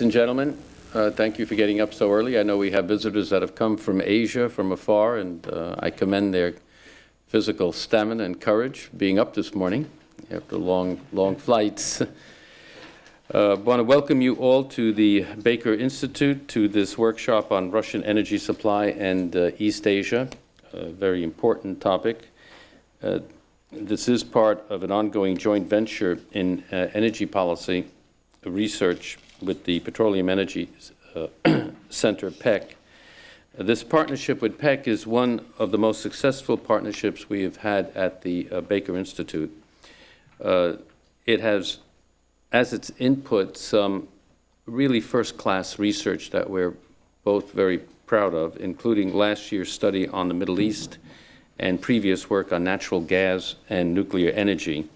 Ladies and gentlemen, thank you for getting up so early. I know we have visitors that have come from Asia, from afar, and I commend their physical stamina and courage being up this morning after long flights. I want to welcome you all to the Baker Institute, to this workshop on Russian energy supply and East Asia, a very important topic. This is part of an ongoing joint venture in energy policy research with the Petroleum Energy Center, PEC. This partnership with PEC is one of the most successful partnerships we have had at the Baker Institute. It has, as its input, some really first-class research that we're both very proud of, including last year's study on the Middle East and previous work on natural gas and nuclear energy.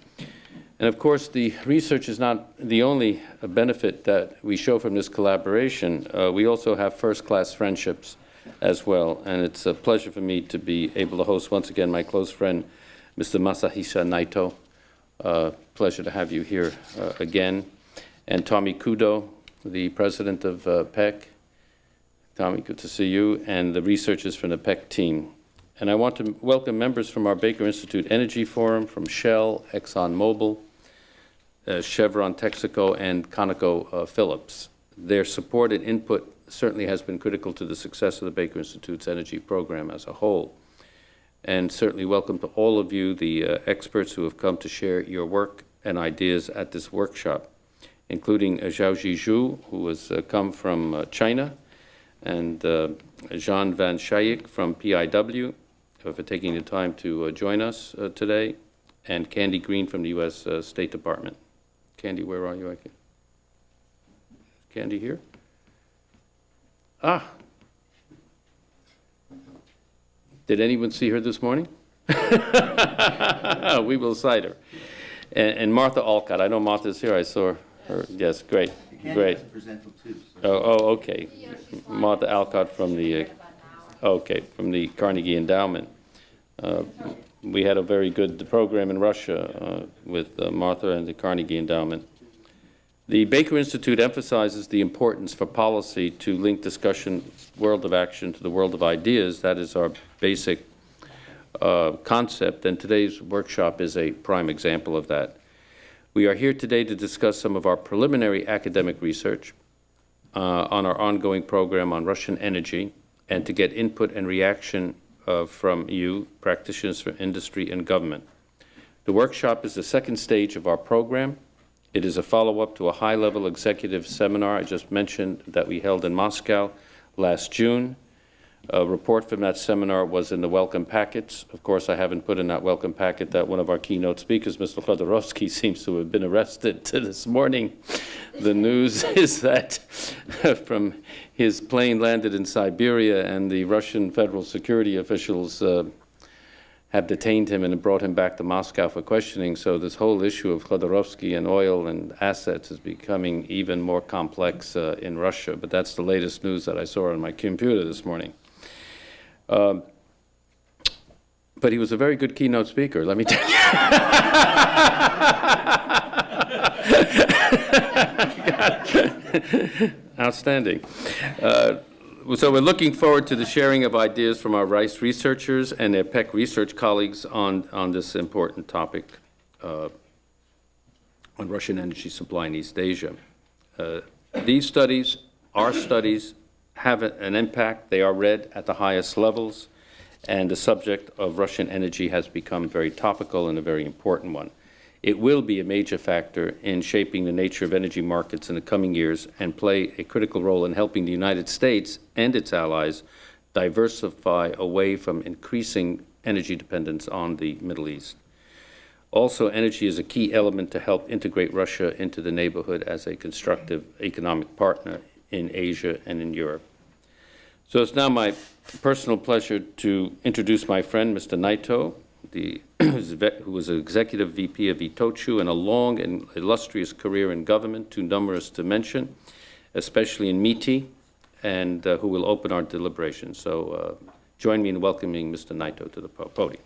And of course, the research is not the only benefit that we show from this collaboration. We also have first-class friendships as well, and it's a pleasure for me to be able to host once again my close friend, Mr. Masahisa Naito. Pleasure to have you here again. And Tommy Kudo, the president of PEC. Tommy, good to see you, and the researchers from the PEC team. And I want to welcome members from our Baker Institute Energy Forum, from Shell, ExxonMobil, Chevron, Texaco, and ConocoPhillips. Their support and input certainly has been critical to the success of the Baker Institute's energy program as a whole. And certainly welcome to all of you, the experts who have come to share your work and ideas at this workshop, including Zhaoji Zhu, who has come from China, and Jean Van Schaik from PIW, for taking the time to join us today, and Candy Green from the U.S. State Department. Candy, where are you? Candy here? Ah. Did anyone see her this morning? We will cite her. And Martha Alcott. I know Martha's here. I saw her. Yes, great. Great. Oh, okay. Martha Alcott from the from the Carnegie Endowment. We had a very good program in Russia with Martha and the Carnegie Endowment. The Baker Institute emphasizes the importance for policy to link discussion, world of action, to the world of ideas. That is our basic concept, and today's workshop is a prime example of that. We are here today to discuss some of our preliminary academic research on our ongoing program on Russian energy, and to get input and reaction from you, practitioners from industry and government. The workshop is the second stage of our program. It is a follow-up to a high-level executive seminar I just mentioned that we held in Moscow last June. A report from that seminar was in the welcome packets. Of course, I haven't put in that welcome packet that one of our keynote speakers, Mr. Khodorkovsky, seems to have been arrested this morning. The news is that from his plane landed in Siberia, and the Russian federal security officials have detained him and brought him back to Moscow for questioning. So this whole issue of Khodorkovsky and oil and assets is becoming even more complex in Russia. But that's the latest news that I saw on my computer this morning. But he was a very good keynote speaker, let me tell you. Outstanding. So we're looking forward to the sharing of ideas from our Rice researchers and their PEC research colleagues on this important topic on Russian energy supply in East Asia. These studies, our studies, have an impact. They are read at the highest levels, and the subject of Russian energy has become very topical and a very important one. It will be a major factor in shaping the nature of energy markets in the coming years and play a critical role in helping the United States and its allies diversify away from increasing energy dependence on the Middle East. Also, energy is a key element to help integrate Russia into the neighborhood as a constructive economic partner in Asia and in Europe. So it's now my personal pleasure to introduce my friend, Mr. Naito, who was an executive VP of Itochu and a long and illustrious career in government, too numerous to mention, especially in MITI, and who will open our deliberations. So join me in welcoming Mr. Naito to the podium.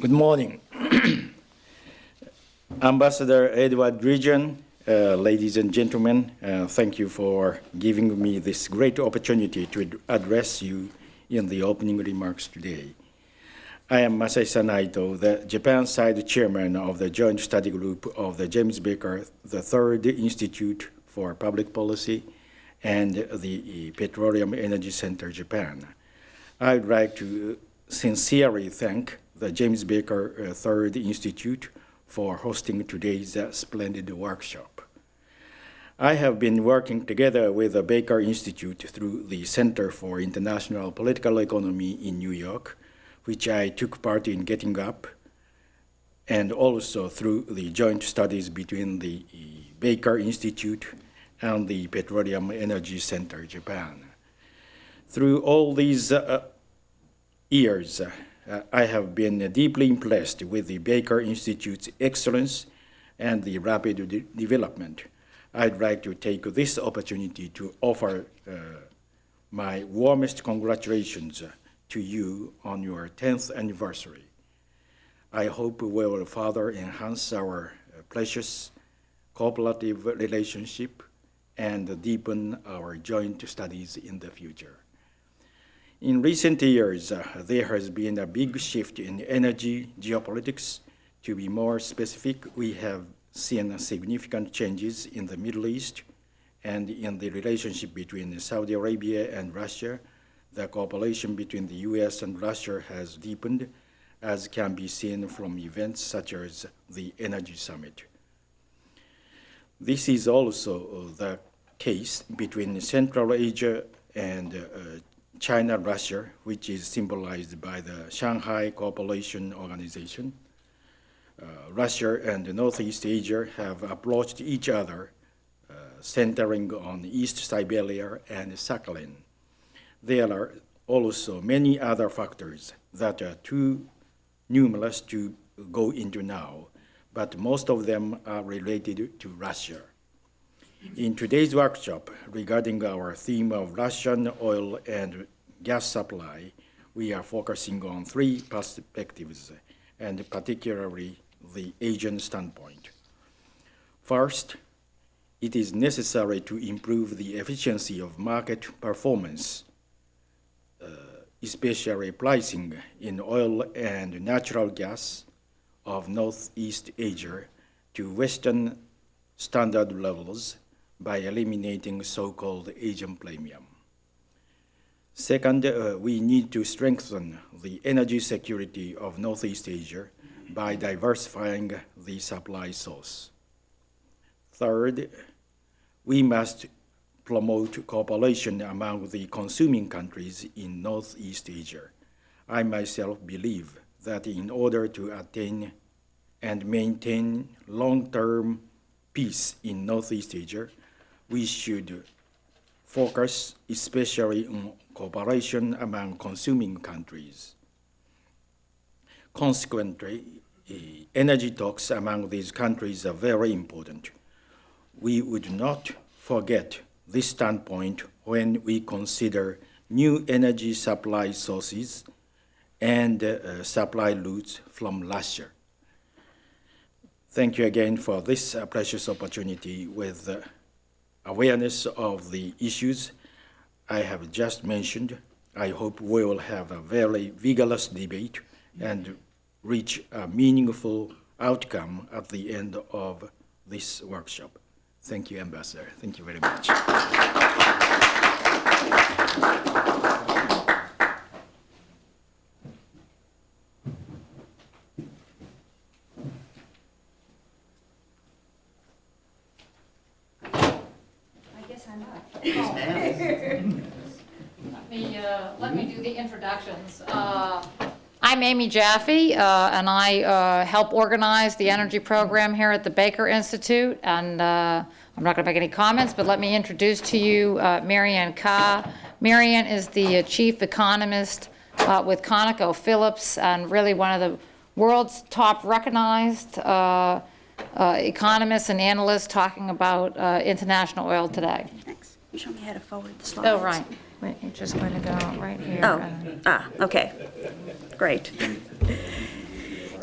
Good morning. Ambassador Edward Region, ladies and gentlemen, thank you for giving me this great opportunity to address you in the opening remarks today. I am Masahisa Naito, the Japan side chairman of the Joint Study Group of the James Baker III Institute for Public Policy and the Petroleum Energy Center, Japan. I'd like to sincerely thank the James Baker III Institute for hosting today's splendid workshop. I have been working together with the Baker Institute through the Center for International Political Economy in New York, which I took part in getting up, and also through the joint studies between the Baker Institute and the Petroleum Energy Center, Japan. Through all these years, I have been deeply impressed with the Baker Institute's excellence and the rapid development. I'd like to take this opportunity to offer my warmest congratulations to you on your 10th anniversary. I hope we will further enhance our precious cooperative relationship and deepen our joint studies in the future. In recent years, there has been a big shift in energy geopolitics. To be more specific, we have seen significant changes in the Middle East and in the relationship between Saudi Arabia and Russia. The cooperation between the US and Russia has deepened, as can be seen from events such as the Energy Summit. This is also the case between Central Asia and China-Russia, which is symbolized by the Shanghai Cooperation Organization. Russia and Northeast Asia have approached each other, centering on East Siberia and Sakhalin. There are also many other factors that are too numerous to go into now, but most of them are related to Russia. In today's workshop, regarding our theme of Russian oil and gas supply, we are focusing on three perspectives, and particularly the Asian standpoint. First, it is necessary to improve the efficiency of market performance, especially pricing in oil and natural gas of Northeast Asia to Western standard levels by eliminating so-called Asian premium. Second, we need to strengthen the energy security of Northeast Asia by diversifying the supply source. Third, we must promote cooperation among the consuming countries in Northeast Asia. I myself believe that in order to attain and maintain long-term peace in Northeast Asia, we should focus especially on cooperation among consuming countries. Consequently, energy talks among these countries are very important. We would not forget this standpoint when we consider new energy supply sources and supply routes from Russia. Thank you again for this precious opportunity. With awareness of the issues I have just mentioned, I hope we will have a very vigorous debate and reach a meaningful outcome at the end of this workshop. Thank you, Ambassador. Thank you very much. Yes, ma'am. Let me do the introductions. I'm Amy Jaffe, and I help organize the energy program here at the Baker Institute. And I'm not going to make any comments, but let me introduce to you Marianne Ka. Marianne is the chief economist with ConocoPhillips, and really one of the world's top recognized economists and analysts talking about international oil today. Thanks. You show me how to forward the slides. Oh, right. Wait, you're just going to go right here. Okay. Great.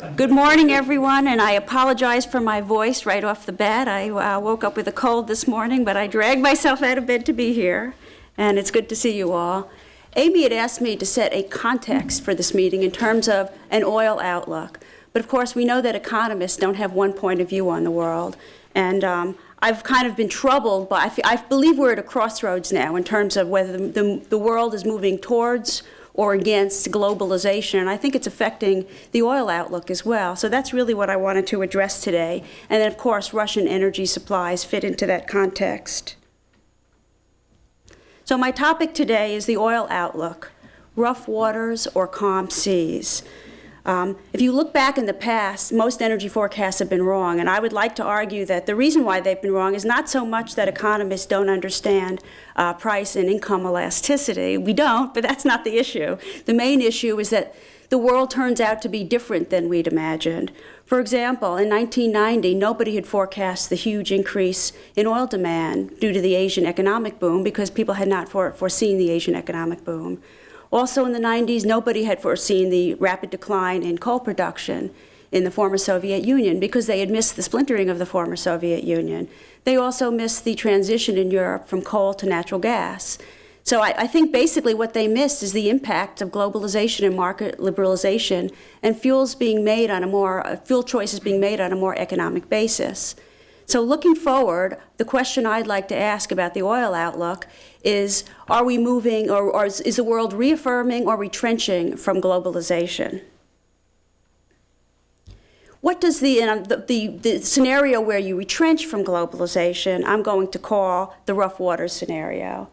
Good morning, everyone, and I apologize for my voice right off the bat. I woke up with a cold this morning, but I dragged myself out of bed to be here, and it's good to see you all. Amy had asked me to set a context for this meeting in terms of an oil outlook. But of course, we know that economists don't have one point of view on the world. And I've kind of been troubled by, I believe we're at a crossroads now in terms of whether the world is moving towards or against globalization. And I think it's affecting the oil outlook as well. So that's really what I wanted to address today. And then, of course, Russian energy supplies fit into that context. So my topic today is the oil outlook, rough waters or calm seas. If you look back in the past, most energy forecasts have been wrong, and I would like to argue that the reason why they've been wrong is not so much that economists don't understand price and income elasticity. We don't, but that's not the issue. The main issue is that the world turns out to be different than we'd imagined. For example, in 1990, nobody had forecast the huge increase in oil demand due to the Asian economic boom because people had not foreseen the Asian economic boom. Also in the 90s, nobody had foreseen the rapid decline in coal production in the former Soviet Union because they had missed the splintering of the former Soviet Union. They also missed the transition in Europe from coal to natural gas. So I think basically what they missed is the impact of globalization and market liberalization and fuel choices being made on a more economic basis. So looking forward, the question I'd like to ask about the oil outlook is, are we moving, or is the world reaffirming or retrenching from globalization? What does the scenario where you retrench from globalization, I'm going to call the rough water scenario.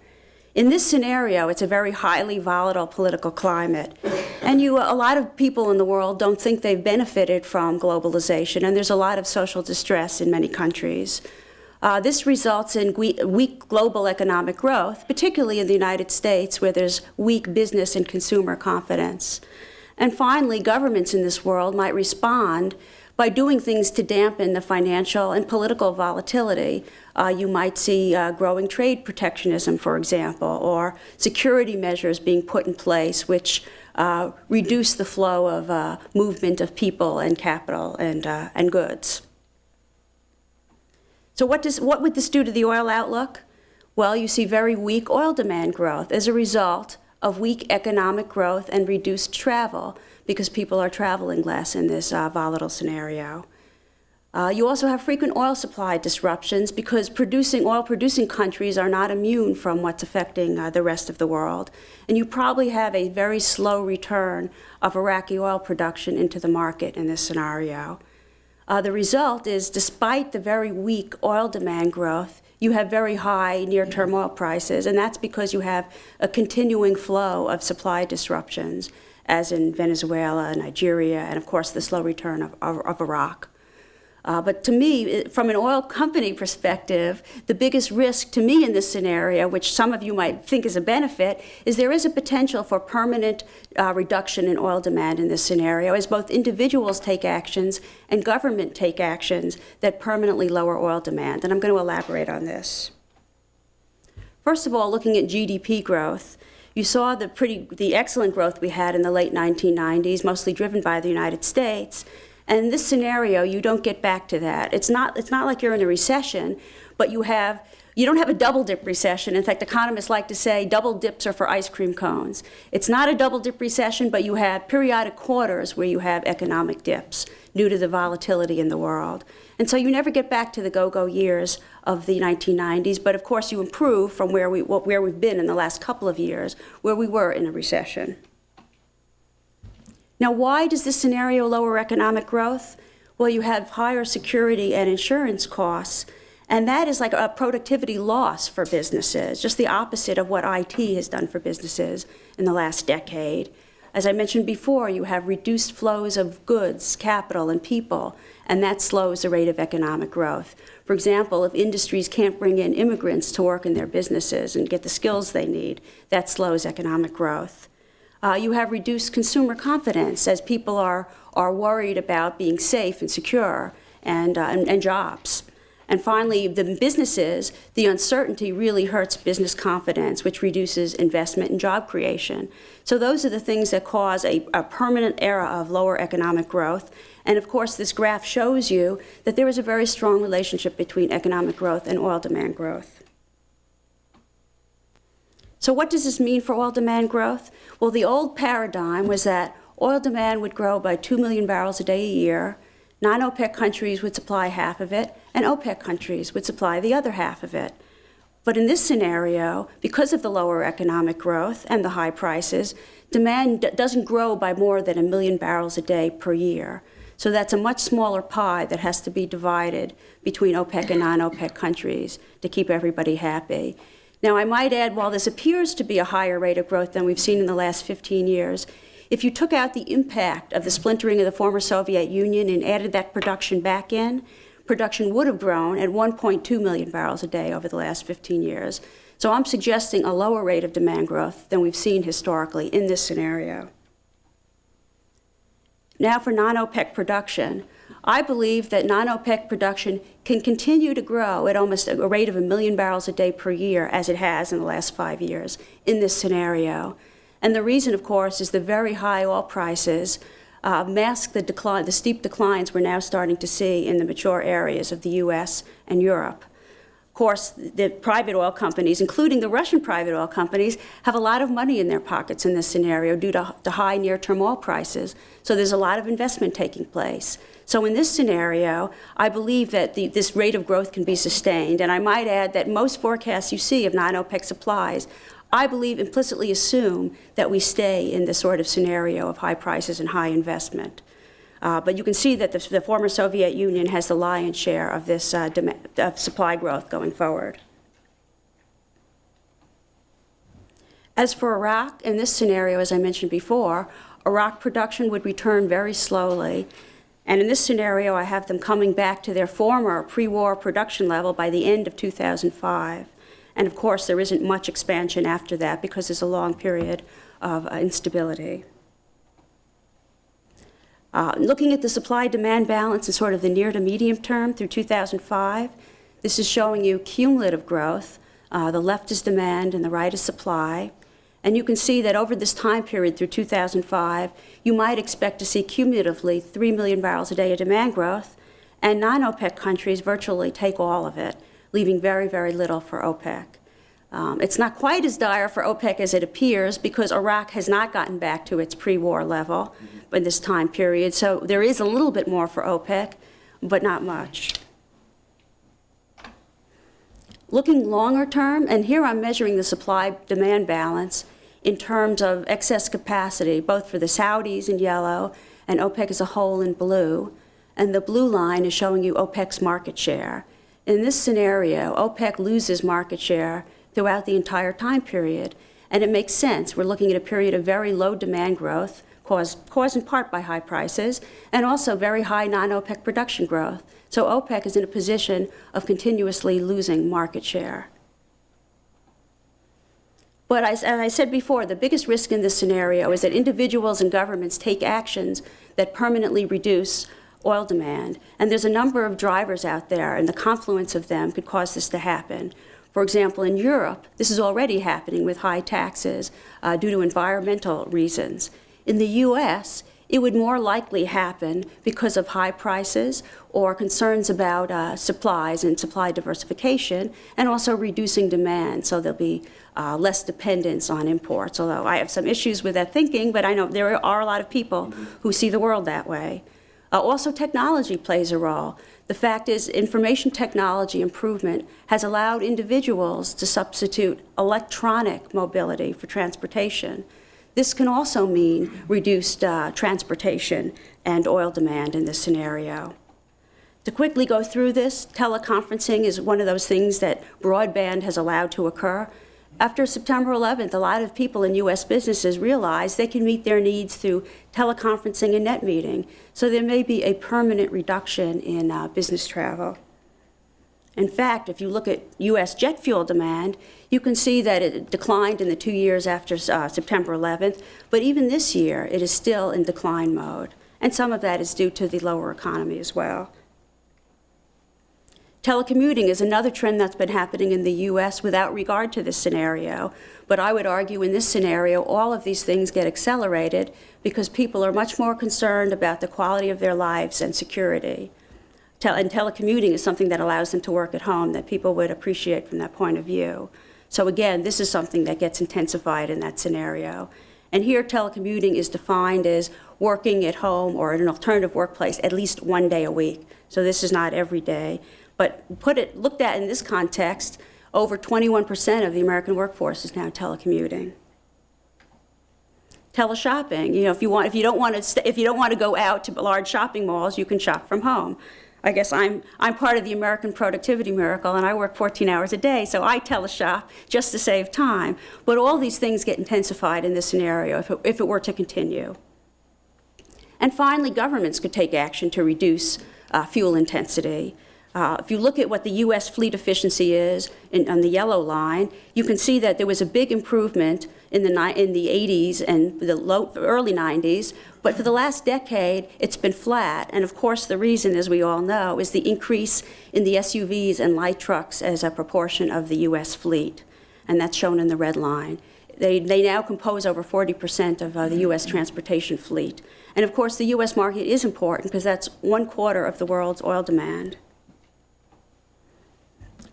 In this scenario, it's a very highly volatile political climate. And a lot of people in the world don't think they've benefited from globalization, and there's a lot of social distress in many countries. This results in weak global economic growth, particularly in the United States, where there's weak business and consumer confidence. And finally, governments in this world might respond by doing things to dampen the financial and political volatility. You might see growing trade protectionism, for example, or security measures being put in place which reduce the flow of movement of people and capital and goods. So what would this do to the oil outlook? Well, you see very weak oil demand growth as a result of weak economic growth and reduced travel because people are traveling less in this volatile scenario. You also have frequent oil supply disruptions because oil-producing countries are not immune from what's affecting the rest of the world. And you probably have a very slow return of Iraqi oil production into the market in this scenario. The result is, despite the very weak oil demand growth, you have very high near-term oil prices, and that's because you have a continuing flow of supply disruptions, as in Venezuela, Nigeria, and of course the slow return of Iraq. But to me, from an oil company perspective, the biggest risk to me in this scenario, which some of you might think is a benefit, is there is a potential for permanent reduction in oil demand in this scenario as both individuals take actions and government take actions that permanently lower oil demand. And I'm going to elaborate on this. First of all, looking at GDP growth, you saw the excellent growth we had in the late 1990s, mostly driven by the United States. And in this scenario, you don't get back to that. It's not like you're in a recession, but you don't have a double dip recession. In fact, economists like to say double dips are for ice cream cones. It's not a double dip recession, but you have periodic quarters where you have economic dips due to the volatility in the world. And so you never get back to the go-go years of the 1990s, but of course you improve from where we've been in the last couple of years, where we were in a recession. Now, why does this scenario lower economic growth? Well, you have higher security and insurance costs, and that is like a productivity loss for businesses, just the opposite of what IT has done for businesses in the last decade. As I mentioned before, you have reduced flows of goods, capital, and people, and that slows the rate of economic growth. For example, if industries can't bring in immigrants to work in their businesses and get the skills they need, that slows economic growth. You have reduced consumer confidence as people are worried about being safe and secure and jobs. And finally, the businesses, the uncertainty really hurts business confidence, which reduces investment and job creation. So those are the things that cause a permanent era of lower economic growth. And of course, this graph shows you that there is a very strong relationship between economic growth and oil demand growth. So what does this mean for oil demand growth? Well, the old paradigm was that oil demand would grow by 2 million barrels a day a year. Non-OPEC countries would supply half of it, and OPEC countries would supply the other half of it. But in this scenario, because of the lower economic growth and the high prices, demand doesn't grow by more than 1 million barrels a day per year. So that's a much smaller pie that has to be divided between OPEC and non-OPEC countries to keep everybody happy. Now, I might add, while this appears to be a higher rate of growth than we've seen in the last 15 years, if you took out the impact of the splintering of the former Soviet Union and added that production back in, production would have grown at 1.2 million barrels a day over the last 15 years. So I'm suggesting a lower rate of demand growth than we've seen historically in this scenario. Now for non-OPEC production. I believe that non-OPEC production can continue to grow at almost a rate of 1 million barrels a day per year, as it has in the last 5 years, in this scenario. And the reason, of course, is the very high oil prices mask the steep declines we're now starting to see in the mature areas of the US and Europe. Of course, the private oil companies, including the Russian private oil companies, have a lot of money in their pockets in this scenario due to the high near-term oil prices. So there's a lot of investment taking place. So in this scenario, I believe that this rate of growth can be sustained. And I might add that most forecasts you see of non-OPEC supplies, I believe, implicitly assume that we stay in this sort of scenario of high prices and high investment. But you can see that the former Soviet Union has the lion's share of this of supply growth going forward. As for Iraq, in this scenario, as I mentioned before, Iraq production would return very slowly. And in this scenario, I have them coming back to their former pre-war production level by the end of 2005. And of course, there isn't much expansion after that because there's a long period of instability. Looking at the supply-demand balance in sort of the near to medium term through 2005, this is showing you cumulative growth. The left is demand and the right is supply. And you can see that over this time period through 2005, you might expect to see cumulatively 3 million barrels a day of demand growth, and non-OPEC countries virtually take all of it, leaving very, very little for OPEC. It's not quite as dire for OPEC as it appears because Iraq has not gotten back to its pre-war level in this time period. So there is a little bit more for OPEC, but not much. Looking longer term, and here I'm measuring the supply-demand balance in terms of excess capacity, both for the Saudis in yellow and OPEC as a whole in blue. And the blue line is showing you OPEC's market share. In this scenario, OPEC loses market share throughout the entire time period. And it makes sense. We're looking at a period of very low demand growth, caused in part by high prices, and also very high non-OPEC production growth. So OPEC is in a position of continuously losing market share. But as I said before, the biggest risk in this scenario is that individuals and governments take actions that permanently reduce oil demand. And there's a number of drivers out there, and the confluence of them could cause this to happen. For example, in Europe, this is already happening with high taxes due to environmental reasons. In the US, it would more likely happen because of high prices or concerns about supplies and supply diversification, and also reducing demand, so there'll be less dependence on imports. Although I have some issues with that thinking, but I know there are a lot of people who see the world that way. Also, technology plays a role. The fact is, information technology improvement has allowed individuals to substitute electronic mobility for transportation. This can also mean reduced transportation and oil demand in this scenario. To quickly go through this, teleconferencing is one of those things that broadband has allowed to occur. After September 11th, a lot of people in US businesses realized they can meet their needs through teleconferencing and net meeting. So there may be a permanent reduction in business travel. In fact, if you look at US jet fuel demand, you can see that it declined in the 2 years after September 11th, but even this year, it is still in decline mode. And some of that is due to the lower economy as well. Telecommuting is another trend that's been happening in the U.S. without regard to this scenario. But I would argue in this scenario, all of these things get accelerated because people are much more concerned about the quality of their lives and security. And telecommuting is something that allows them to work at home that people would appreciate from that point of view. So again, this is something that gets intensified in that scenario. And here, telecommuting is defined as working at home or in an alternative workplace at least one day a week. So this is not every day. But looked at in this context, over 21% of the American workforce is now telecommuting. Teleshopping, if you don't want to go out to large shopping malls, you can shop from home. I guess I'm part of the American productivity miracle, and I work 14 hours a day, so I teleshop just to save time. But all these things get intensified in this scenario if it were to continue. And finally, governments could take action to reduce fuel intensity. If you look at what the U.S. fleet efficiency is on the yellow line, you can see that there was a big improvement in the 80s and the early 90s, but for the last decade, it's been flat. And of course, the reason, as we all know, is the increase in the SUVs and light trucks as a proportion of the U.S. fleet, and that's shown in the red line. They now compose over 40% of the U.S. transportation fleet. And of course, the U.S. market is important because that's 1/4 of the world's oil demand.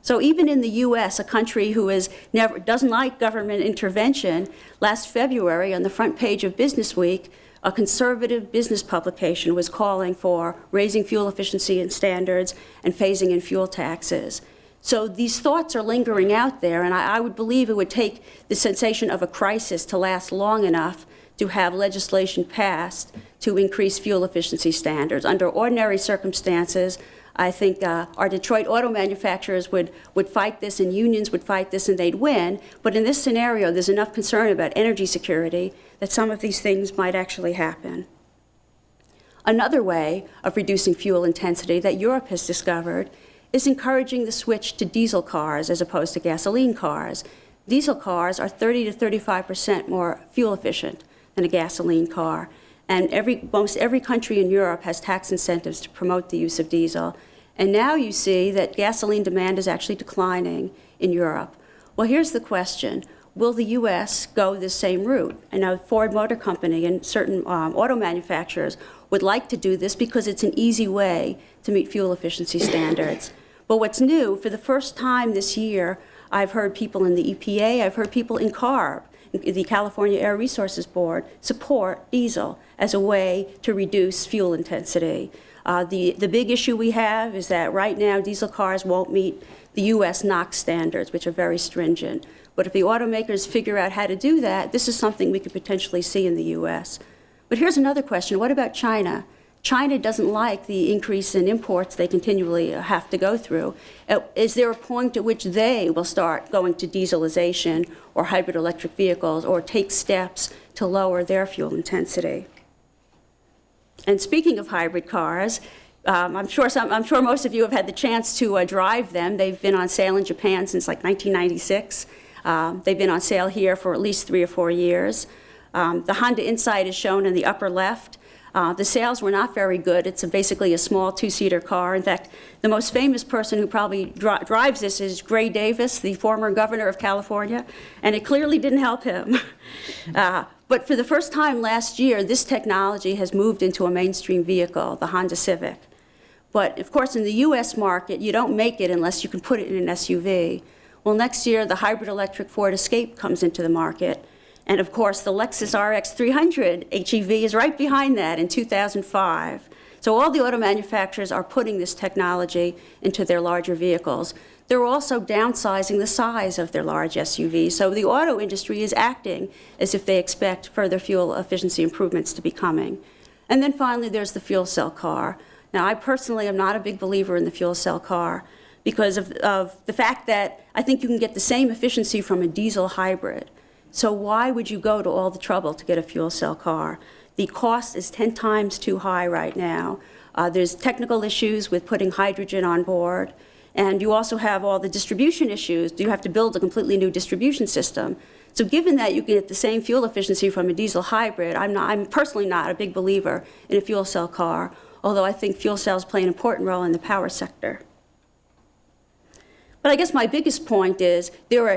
So even in the U.S., a country who doesn't like government intervention, last February on the front page of Business Week, a conservative business publication was calling for raising fuel efficiency and standards and phasing in fuel taxes. So these thoughts are lingering out there, and I would believe it would take the sensation of a crisis to last long enough to have legislation passed to increase fuel efficiency standards. Under ordinary circumstances, I think our Detroit auto manufacturers would fight this, and unions would fight this, and they'd win. But in this scenario, there's enough concern about energy security that some of these things might actually happen. Another way of reducing fuel intensity that Europe has discovered is encouraging the switch to diesel cars as opposed to gasoline cars. Diesel cars are 30 to 35% more fuel efficient than a gasoline car. And most every country in Europe has tax incentives to promote the use of diesel. And now you see that gasoline demand is actually declining in Europe. Well, here's the question. Will the U.S. go this same route? I know Ford Motor Company and certain auto manufacturers would like to do this because it's an easy way to meet fuel efficiency standards. But what's new, for the first time this year, I've heard people in the EPA, I've heard people in CARB, the California Air Resources Board, support diesel as a way to reduce fuel intensity. The big issue we have is that right now diesel cars won't meet the U.S. NOx standards, which are very stringent. But if the automakers figure out how to do that, this is something we could potentially see in the U.S. But here's another question. What about China? China doesn't like the increase in imports they continually have to go through. Is there a point at which they will start going to dieselization or hybrid electric vehicles or take steps to lower their fuel intensity? And speaking of hybrid cars, I'm sure most of you have had the chance to drive them. They've been on sale in Japan since like 1996. They've been on sale here for at least 3 or 4 years. The Honda Insight is shown in the upper left. The sales were not very good. It's basically a small 2-seater car. In fact, the most famous person who probably drives this is Gray Davis, the former governor of California, and it clearly didn't help him. But for the first time last year, this technology has moved into a mainstream vehicle, the Honda Civic. But of course, in the US market, you don't make it unless you can put it in an SUV. Well, next year, the hybrid electric Ford Escape comes into the market. And of course, the Lexus RX 300 HEV is right behind that in 2005. So all the auto manufacturers are putting this technology into their larger vehicles. They're also downsizing the size of their large SUVs. So the auto industry is acting as if they expect further fuel efficiency improvements to be coming. And then finally, there's the fuel cell car. Now, I personally am not a big believer in the fuel cell car because of the fact that I think you can get the same efficiency from a diesel hybrid. So why would you go to all the trouble to get a fuel cell car? The cost is 10 times too high right now. There's technical issues with putting hydrogen on board. And you also have all the distribution issues. You have to build a completely new distribution system. So given that you can get the same fuel efficiency from a diesel hybrid, I'm personally not a big believer in a fuel cell car, although I think fuel cells play an important role in the power sector. But I guess my biggest point is there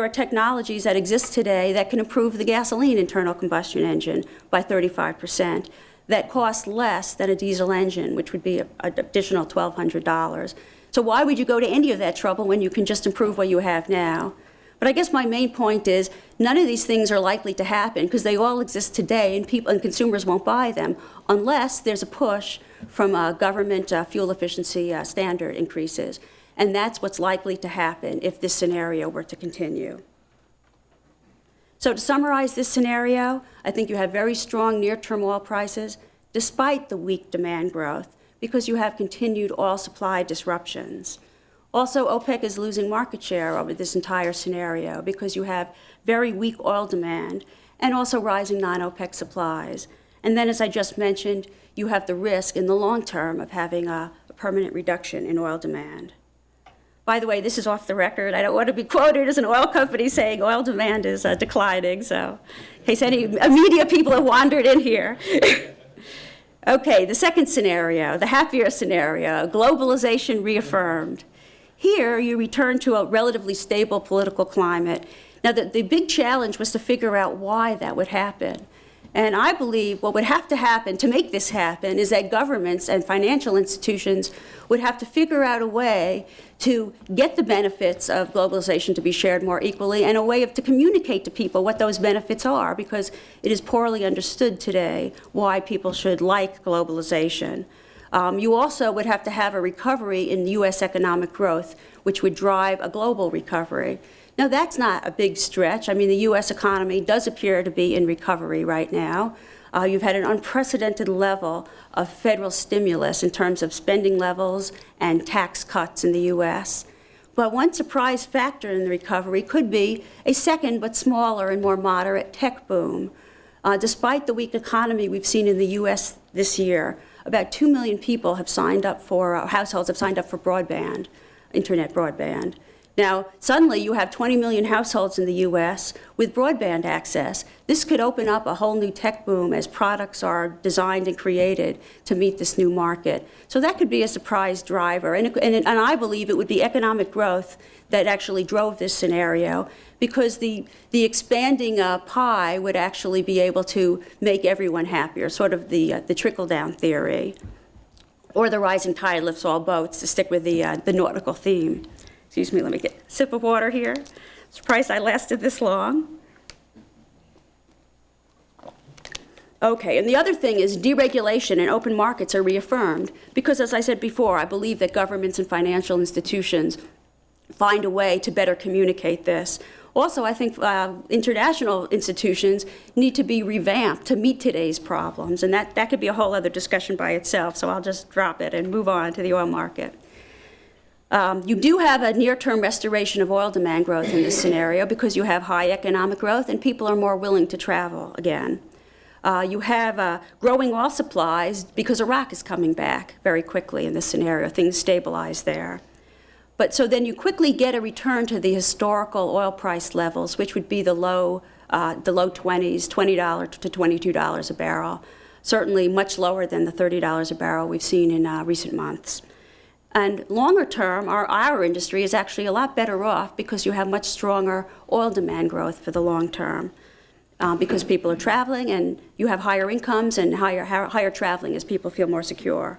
are technologies that exist today that can improve the gasoline internal combustion engine by 35%, that cost less than a diesel engine, which would be an additional $1,200. So why would you go to any of that trouble when you can just improve what you have now? But I guess my main point is none of these things are likely to happen because they all exist today, and people and consumers won't buy them unless there's a push from government fuel efficiency standard increases. And that's what's likely to happen if this scenario were to continue. So to summarize this scenario, I think you have very strong near-term oil prices despite the weak demand growth because you have continued oil supply disruptions. Also, OPEC is losing market share over this entire scenario because you have very weak oil demand and also rising non-OPEC supplies. And then, as I just mentioned, you have the risk in the long term of having a permanent reduction in oil demand. By the way, this is off the record. I don't want to be quoted as an oil company saying oil demand is declining, so in case any media people have wandered in here. Okay, the second scenario, the happier scenario, globalization reaffirmed. Here, you return to a relatively stable political climate. Now, the big challenge was to figure out why that would happen. And I believe what would have to happen to make this happen is that governments and financial institutions would have to figure out a way to get the benefits of globalization to be shared more equally and a way to communicate to people what those benefits are, because it is poorly understood today why people should like globalization. You also would have to have a recovery in U.S. economic growth, which would drive a global recovery. Now, that's not a big stretch. I mean, the U.S. economy does appear to be in recovery right now. You've had an unprecedented level of federal stimulus in terms of spending levels and tax cuts in the U.S. But one surprise factor in the recovery could be a second but smaller and more moderate tech boom. Despite the weak economy we've seen in the U.S. this year, about 2 million people have signed up for, households have signed up for broadband, internet broadband. Now, suddenly you have 20 million households in the U.S. with broadband access. This could open up a whole new tech boom as products are designed and created to meet this new market. So that could be a surprise driver. And I believe it would be economic growth that actually drove this scenario, because the expanding pie would actually be able to make everyone happier, sort of the trickle-down theory, or the rising tide lifts all boats, to stick with the nautical theme. Excuse me, let me get a sip of water here. Surprised I lasted this long. Okay, and the other thing is deregulation and open markets are reaffirmed because, as I said before, I believe that governments and financial institutions find a way to better communicate this. Also, I think international institutions need to be revamped to meet today's problems, and that could be a whole other discussion by itself, so I'll just drop it and move on to the oil market. You do have a near-term restoration of oil demand growth in this scenario because you have high economic growth and people are more willing to travel again. You have growing oil supplies because Iraq is coming back very quickly in this scenario. Things stabilize there. But so then you quickly get a return to the historical oil price levels, which would be the low 20s, $20 to $22 a barrel, certainly much lower than the $30 a barrel we've seen in recent months. And longer term, our industry is actually a lot better off because you have much stronger oil demand growth for the long term, because people are traveling and you have higher incomes and higher traveling as people feel more secure.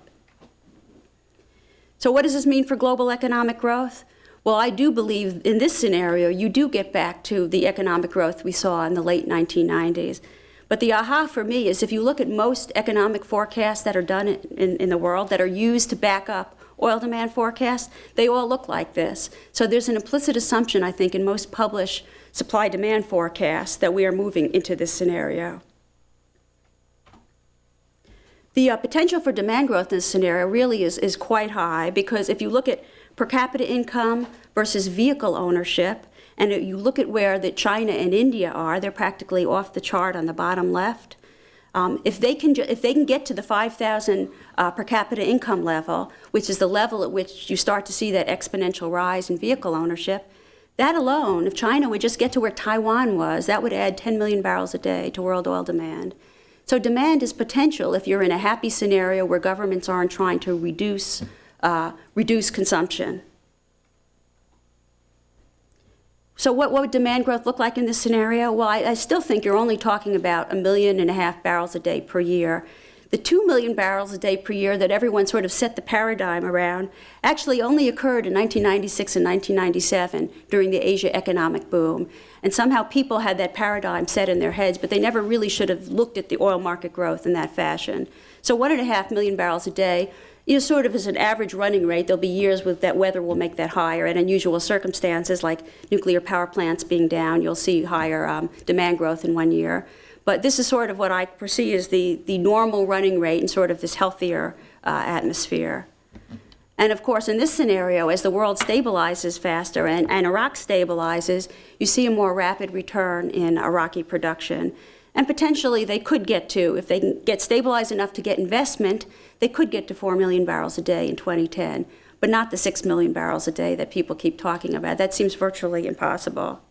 So what does this mean for global economic growth? Well, I do believe in this scenario, you do get back to the economic growth we saw in the late 1990s. But the aha for me is if you look at most economic forecasts that are done in the world that are used to back up oil demand forecasts, they all look like this. So there's an implicit assumption, I think, in most published supply-demand forecasts that we are moving into this scenario. The potential for demand growth in this scenario really is quite high, because if you look at per capita income versus vehicle ownership, and you look at where China and India are, they're practically off the chart on the bottom left. If they can get to the 5,000 per capita income level, which is the level at which you start to see that exponential rise in vehicle ownership, that alone, if China would just get to where Taiwan was, that would add 10 million barrels a day to world oil demand. So demand is potential if you're in a happy scenario where governments aren't trying to reduce consumption. So what would demand growth look like in this scenario? Well, I still think you're only talking about 1.5 million barrels a day per year. The 2 million barrels a day per year that everyone sort of set the paradigm around actually only occurred in 1996 and 1997 during the Asia economic boom. And somehow people had that paradigm set in their heads, but they never really should have looked at the oil market growth in that fashion. So 1.5 million barrels a day, sort of as an average running rate. There'll be years with that weather will make that higher, and unusual circumstances like nuclear power plants being down, you'll see higher demand growth in 1 year. But this is sort of what I perceive as the normal running rate in sort of this healthier atmosphere. And of course, in this scenario, as the world stabilizes faster and Iraq stabilizes, you see a more rapid return in Iraqi production. And potentially they could get to, if they can get stabilized enough to get investment, they could get to 4 million barrels a day in 2010, but not the 6 million barrels a day that people keep talking about. That seems virtually impossible.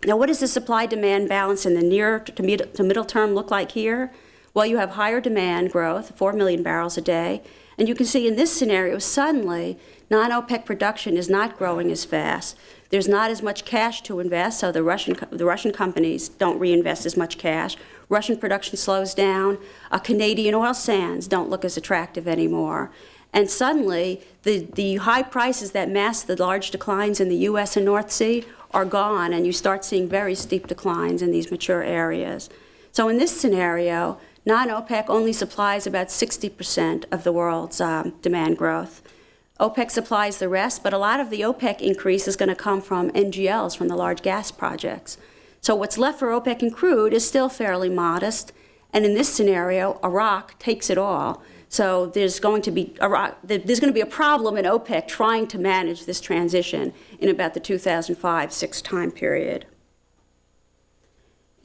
Now, what does the supply-demand balance in the near to middle term look like here? Well, you have higher demand growth, 4 million barrels a day, and you can see in this scenario, suddenly, non-OPEC production is not growing as fast. There's not as much cash to invest, so the Russian companies don't reinvest as much cash. Russian production slows down. Canadian oil sands don't look as attractive anymore. And suddenly, the high prices that mask the large declines in the U.S. and North Sea are gone, and you start seeing very steep declines in these mature areas. So in this scenario, non-OPEC only supplies about 60% of the world's demand growth. OPEC supplies the rest, but a lot of the OPEC increase is going to come from NGLs, from the large gas projects. So what's left for OPEC and crude is still fairly modest, and in this scenario, Iraq takes it all. So there's going to be a problem in OPEC trying to manage this transition in about the 2005-06 time period.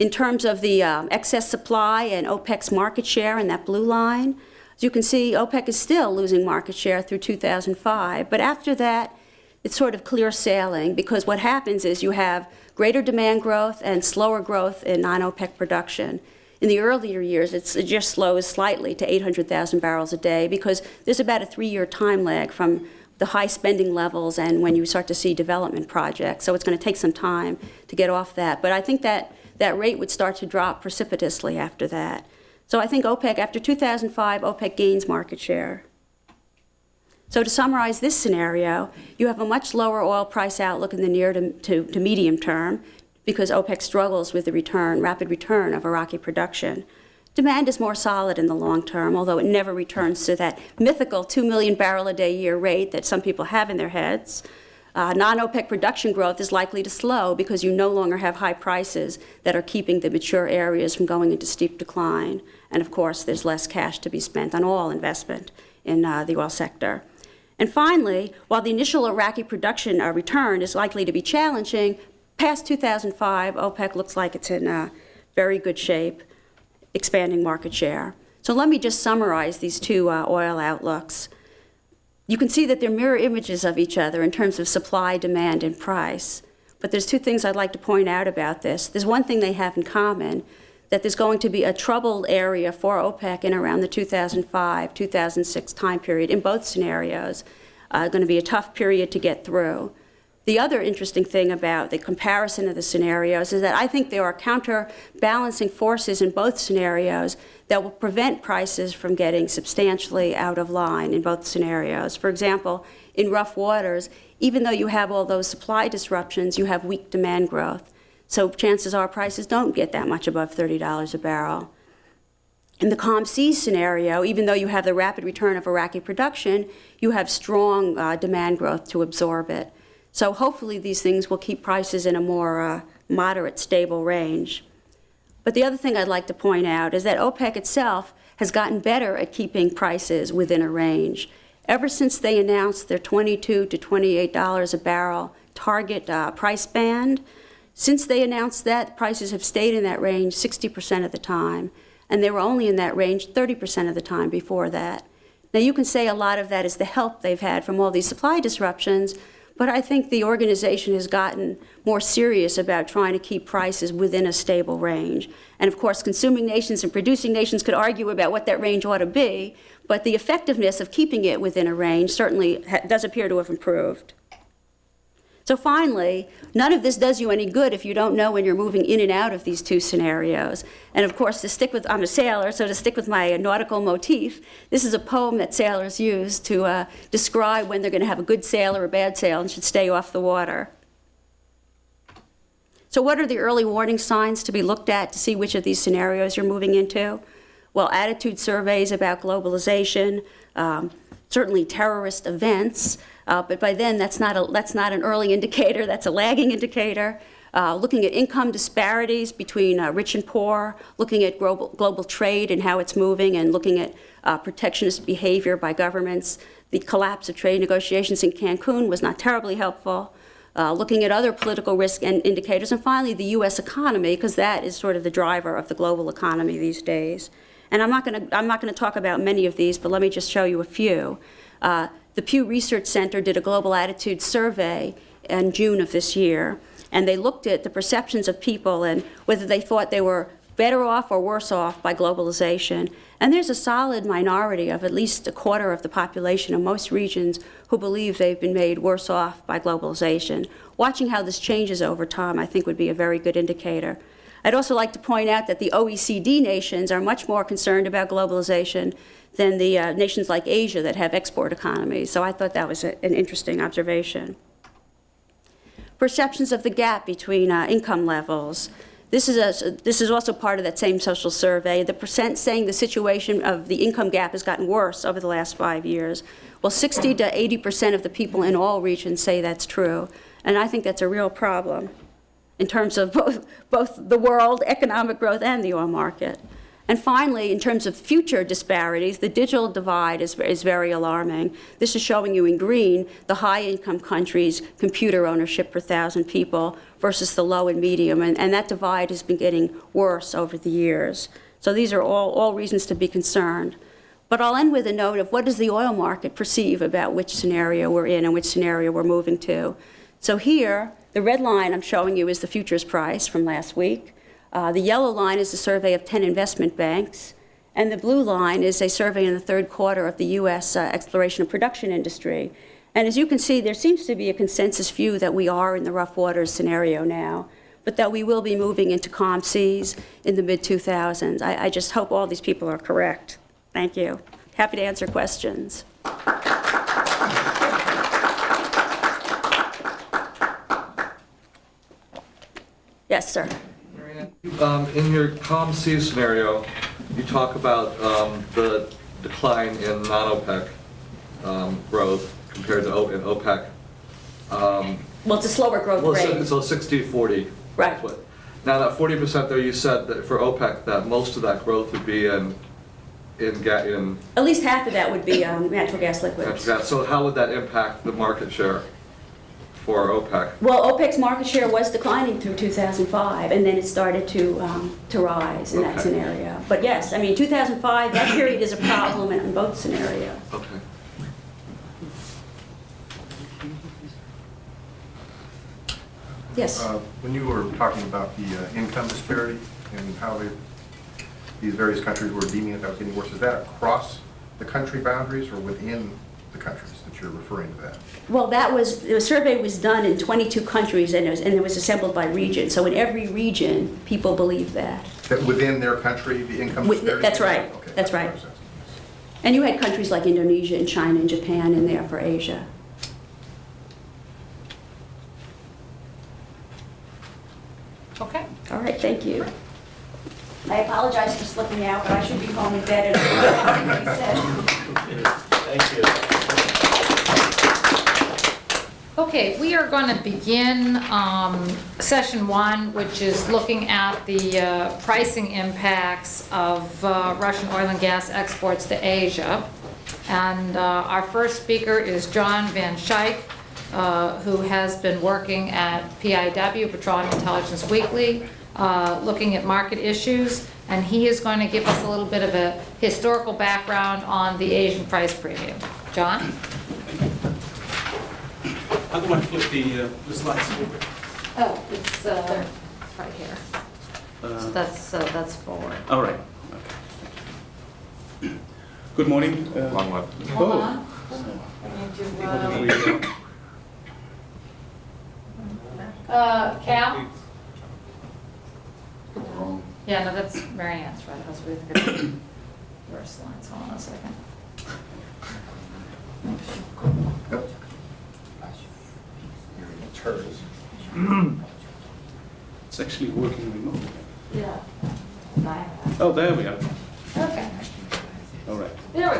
In terms of the excess supply and OPEC's market share in that blue line, as you can see, OPEC is still losing market share through 2005, but after that, it's sort of clear sailing, because what happens is you have greater demand growth and slower growth in non-OPEC production. In the earlier years, it just slows slightly to 800,000 barrels a day, because there's about a 3-year time lag from the high spending levels and when you start to see development projects. So it's going to take some time to get off that. But I think that rate would start to drop precipitously after that. So I think OPEC, after 2005, OPEC gains market share. So to summarize this scenario, you have a much lower oil price outlook in the near to medium term, because OPEC struggles with the rapid return of Iraqi production. Demand is more solid in the long term, although it never returns to that mythical 2 million barrel a day year rate that some people have in their heads. Non-OPEC production growth is likely to slow because you no longer have high prices that are keeping the mature areas from going into steep decline. And of course, there's less cash to be spent on all investment in the oil sector. And finally, while the initial Iraqi production return is likely to be challenging, past 2005, OPEC looks like it's in very good shape, expanding market share. So let me just summarize these two oil outlooks. You can see that they're mirror images of each other in terms of supply, demand, and price. But there's two things I'd like to point out about this. There's one thing they have in common, that there's going to be a troubled area for OPEC in around the 2005-2006 time period in both scenarios. Going to be a tough period to get through. The other interesting thing about the comparison of the scenarios is that I think there are counterbalancing forces in both scenarios that will prevent prices from getting substantially out of line in both scenarios. For example, in rough waters, even though you have all those supply disruptions, you have weak demand growth. So chances are prices don't get that much above $30 a barrel. In the calm seas scenario, even though you have the rapid return of Iraqi production, you have strong demand growth to absorb it. So hopefully these things will keep prices in a more moderate, stable range. But the other thing I'd like to point out is that OPEC itself has gotten better at keeping prices within a range. Ever since they announced their $22 to $28 a barrel target price band, since they announced that, prices have stayed in that range 60% of the time, and they were only in that range 30% of the time before that. Now you can say a lot of that is the help they've had from all these supply disruptions, but I think the organization has gotten more serious about trying to keep prices within a stable range. And of course, consuming nations and producing nations could argue about what that range ought to be, but the effectiveness of keeping it within a range certainly does appear to have improved. So finally, none of this does you any good if you don't know when you're moving in and out of these two scenarios. And of course, I'm a sailor, so to stick with my nautical motif, this is a poem that sailors use to describe when they're going to have a good sail or a bad sail and should stay off the water. So what are the early warning signs to be looked at to see which of these scenarios you're moving into? Well, attitude surveys about globalization, certainly terrorist events, but by then that's not an early indicator, that's a lagging indicator. Looking at income disparities between rich and poor, looking at global trade and how it's moving, and looking at protectionist behavior by governments. The collapse of trade negotiations in Cancun was not terribly helpful. Looking at other political risk and indicators, and finally the U.S. economy, because that is sort of the driver of the global economy these days. And I'm not going to talk about many of these, but let me just show you a few. The Pew Research Center did a global attitude survey in June of this year, and they looked at the perceptions of people and whether they thought they were better off or worse off by globalization. And there's a solid minority of at least a quarter of the population in most regions who believe they've been made worse off by globalization. Watching how this changes over time, I think, would be a very good indicator. I'd also like to point out that the OECD nations are much more concerned about globalization than the nations like Asia that have export economies. So I thought that was an interesting observation. Perceptions of the gap between income levels. This is also part of that same social survey. The percent saying the situation of the income gap has gotten worse over the last 5 years. Well, 60 to 80% of the people in all regions say that's true. And I think that's a real problem in terms of both the world, economic growth, and the oil market. And finally, in terms of future disparities, the digital divide is very alarming. This is showing you in green the high-income countries' computer ownership per 1,000 people versus the low and medium, and that divide has been getting worse over the years. So these are all reasons to be concerned. But I'll end with a note of what does the oil market perceive about which scenario we're in and which scenario we're moving to. So here, the red line I'm showing you is the futures price from last week. The yellow line is a survey of 10 investment banks, and the blue line is a survey in the third quarter of the U.S. exploration and production industry. And as you can see, there seems to be a consensus view that we are in the rough waters scenario now, but that we will be moving into calm seas in the mid-2000s. I just hope all these people are correct. Thank you. Happy to answer questions. Yes, sir. In your calm sea scenario, you talk about the decline in non-OPEC growth compared to OPEC. Well, it's a slower growth rate. So 60-40. Right. Now that 40% there, you said that for OPEC that most of that growth would be in at least half of that would be natural gas liquids. natural gas. So how would that impact the market share for OPEC? Well, OPEC's market share was declining through 2005, and then it started to rise in that scenario. But yes, I mean, 2005, that period is a problem in both scenarios. Okay. Yes. When you were talking about the income disparity and how these various countries were deeming it that was getting worse, is that across the country boundaries or within the countries that you're referring to that? Well, the survey was done in 22 countries, and it was assembled by region. So in every region, people believe that. That within their country, the income disparity? That's right. Okay, that's right. what I was asking. And you had countries like Indonesia and China and Japan in there for Asia. Okay. All right, thank you. I apologize for slipping out, but I should be home in bed at everything he said. Thank you. Okay, we are going to begin session one, which is looking at the pricing impacts of Russian oil and gas exports to Asia. And our first speaker is John Van Schaik, who has been working at PIW, Petroleum Intelligence Weekly, looking at market issues, and he is going to give us a little bit of a historical background on the Asian price premium. John? How do I flip the slides forward? Oh, it's right here. So that's forward. All right. Okay. Good morning. Long one. Hold on. I need to, Cal? Yeah, no, that's Mary Ann's, right? That's what we think it's your slides. Hold on a second. Yep. It's actually working remotely. Yeah. Oh, there we are. Okay, All right. there we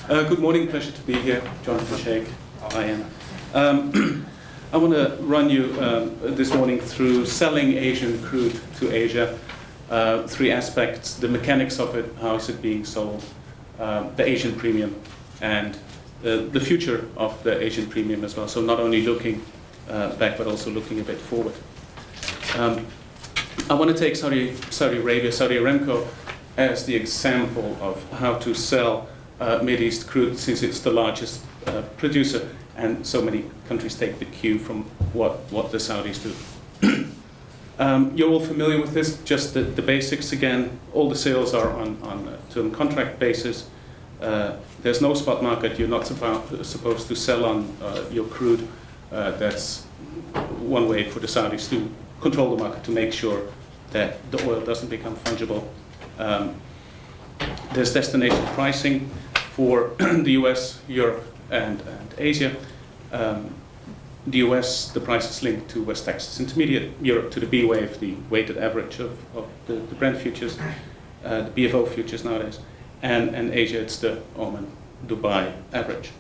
go. Good morning, pleasure to be here. Jonathan Shake, I am. I want to run you this morning through selling Asian crude to Asia. Three aspects: the mechanics of it, how is it being sold, the Asian premium, and the future of the Asian premium as well. So not only looking back, but also looking a bit forward. I want to take Saudi Arabia, Saudi Aramco, as the example of how to sell Middle East crude, since it's the largest producer, and so many countries take the cue from what the Saudis do. You're all familiar with this, just the basics again. All the sales are on a term contract basis. There's no spot market. You're not supposed to sell on your crude. That's one way for the Saudis to control the market, to make sure that the oil doesn't become fungible. There's destination pricing for the US, Europe, and Asia. The US, the price is linked to West Texas Intermediate, Europe to the B wave, the weighted average of the Brent futures, the BFO futures nowadays, and Asia, it's the Oman Dubai average.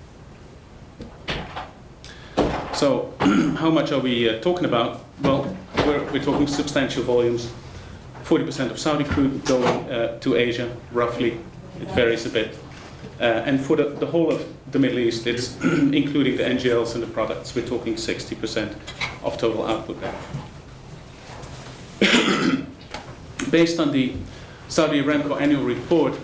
So how much are we talking about? Well, we're talking substantial volumes. 40% of Saudi crude going to Asia, roughly. It varies a bit. And for the whole of the Middle East, it's including the NGLs and the products, we're talking 60% of total output there. Based on the Saudi Aramco annual report,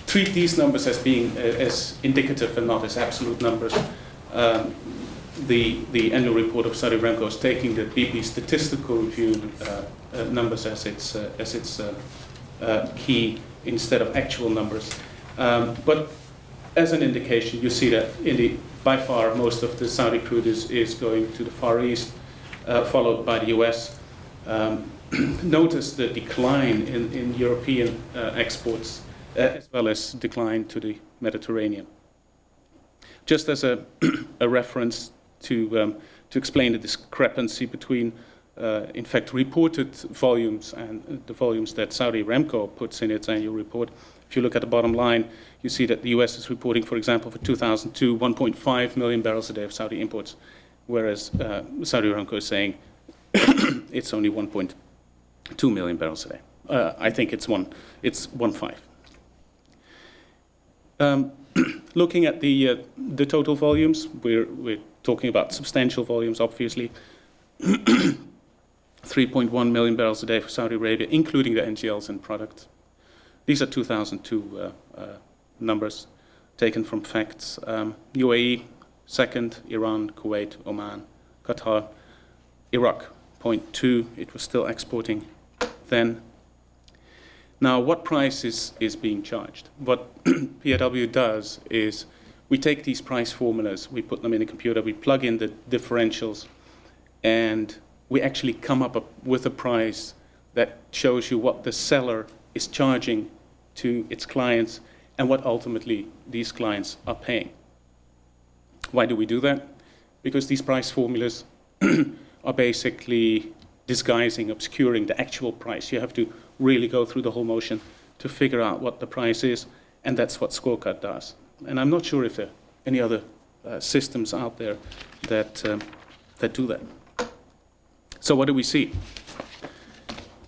treat these numbers as being as indicative and not as absolute numbers. The annual report of Saudi Aramco is taking the BP statistical review numbers as its key instead of actual numbers. But as an indication, you see that by far most of the Saudi crude is going to the Far East, followed by the US. Notice the decline in European exports, as well as decline to the Mediterranean. Just as a reference to explain the discrepancy between, in fact, reported volumes and the volumes that Saudi Aramco puts in its annual report. If you look at the bottom line, you see that the US is reporting, for example, for 2002, 1.5 million barrels a day of Saudi imports, whereas Saudi Aramco is saying it's only 1.2 million barrels a day. I think it's 1.5. Looking at the total volumes, we're talking about substantial volumes, obviously. 3.1 million barrels a day for Saudi Arabia, including the NGLs and products. These are 2002 numbers taken from facts. UAE, second, Iran, Kuwait, Oman, Qatar, Iraq, 0.2. It was still exporting then. Now, what price is being charged? What PRW does is we take these price formulas, we put them in a computer, we plug in the differentials, and we actually come up with a price that shows you what the seller is charging to its clients and what ultimately these clients are paying. Why do we do that? Because these price formulas are basically disguising, obscuring the actual price. You have to really go through the whole motion to figure out what the price is, and that's what Scorecard does. And I'm not sure if there are any other systems out there that do that. So what do we see?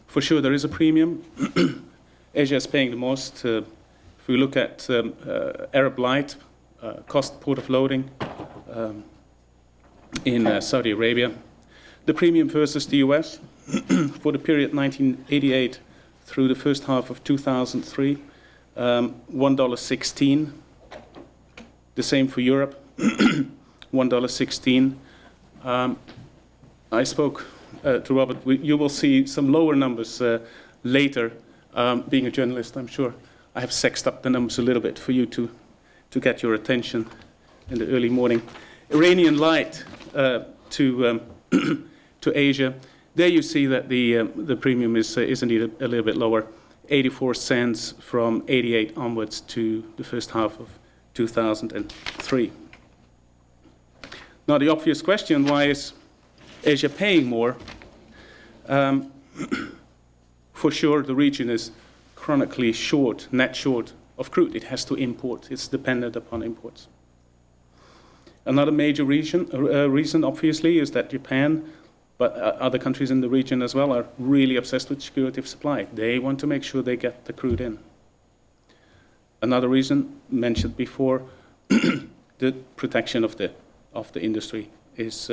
For sure, there is a premium. Asia is paying the most. If we look at Arab Light, cost port of loading in Saudi Arabia, the premium versus the US for the period 1988 through the first half of 2003, $1.16. The same for Europe, $1.16. I spoke to Robert. You will see some lower numbers later. Being a journalist, I'm sure I have sexed up the numbers a little bit for you to get your attention in the early morning. Iranian Light to to Asia. There you see that the premium is indeed a little bit lower, 84 cents from 88 onwards to the first half of 2003. Now the obvious question, why is Asia paying more? For sure, the region is chronically short, net short of crude. It has to import. It's dependent upon imports. Another major reason, obviously, is that Japan, but other countries in the region as well, are really obsessed with security of supply. They want to make sure they get the crude in. Another reason, mentioned before, the protection of the industry is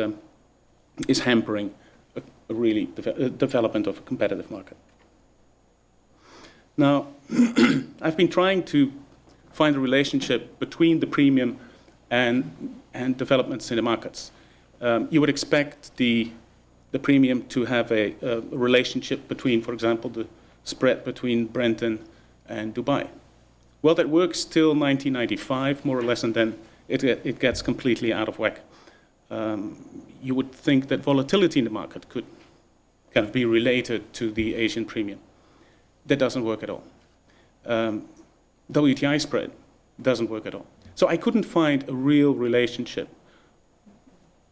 hampering a really development of a competitive market. Now, I've been trying to find a relationship between the premium and developments in the markets. You would expect the premium to have a relationship between, for example, the spread between Brent and Dubai. Well, that works till 1995, more or less, and then it gets completely out of whack. You would think that volatility in the market could kind of be related to the Asian premium. That doesn't work at all. WTI spread doesn't work at all. So I couldn't find a real relationship,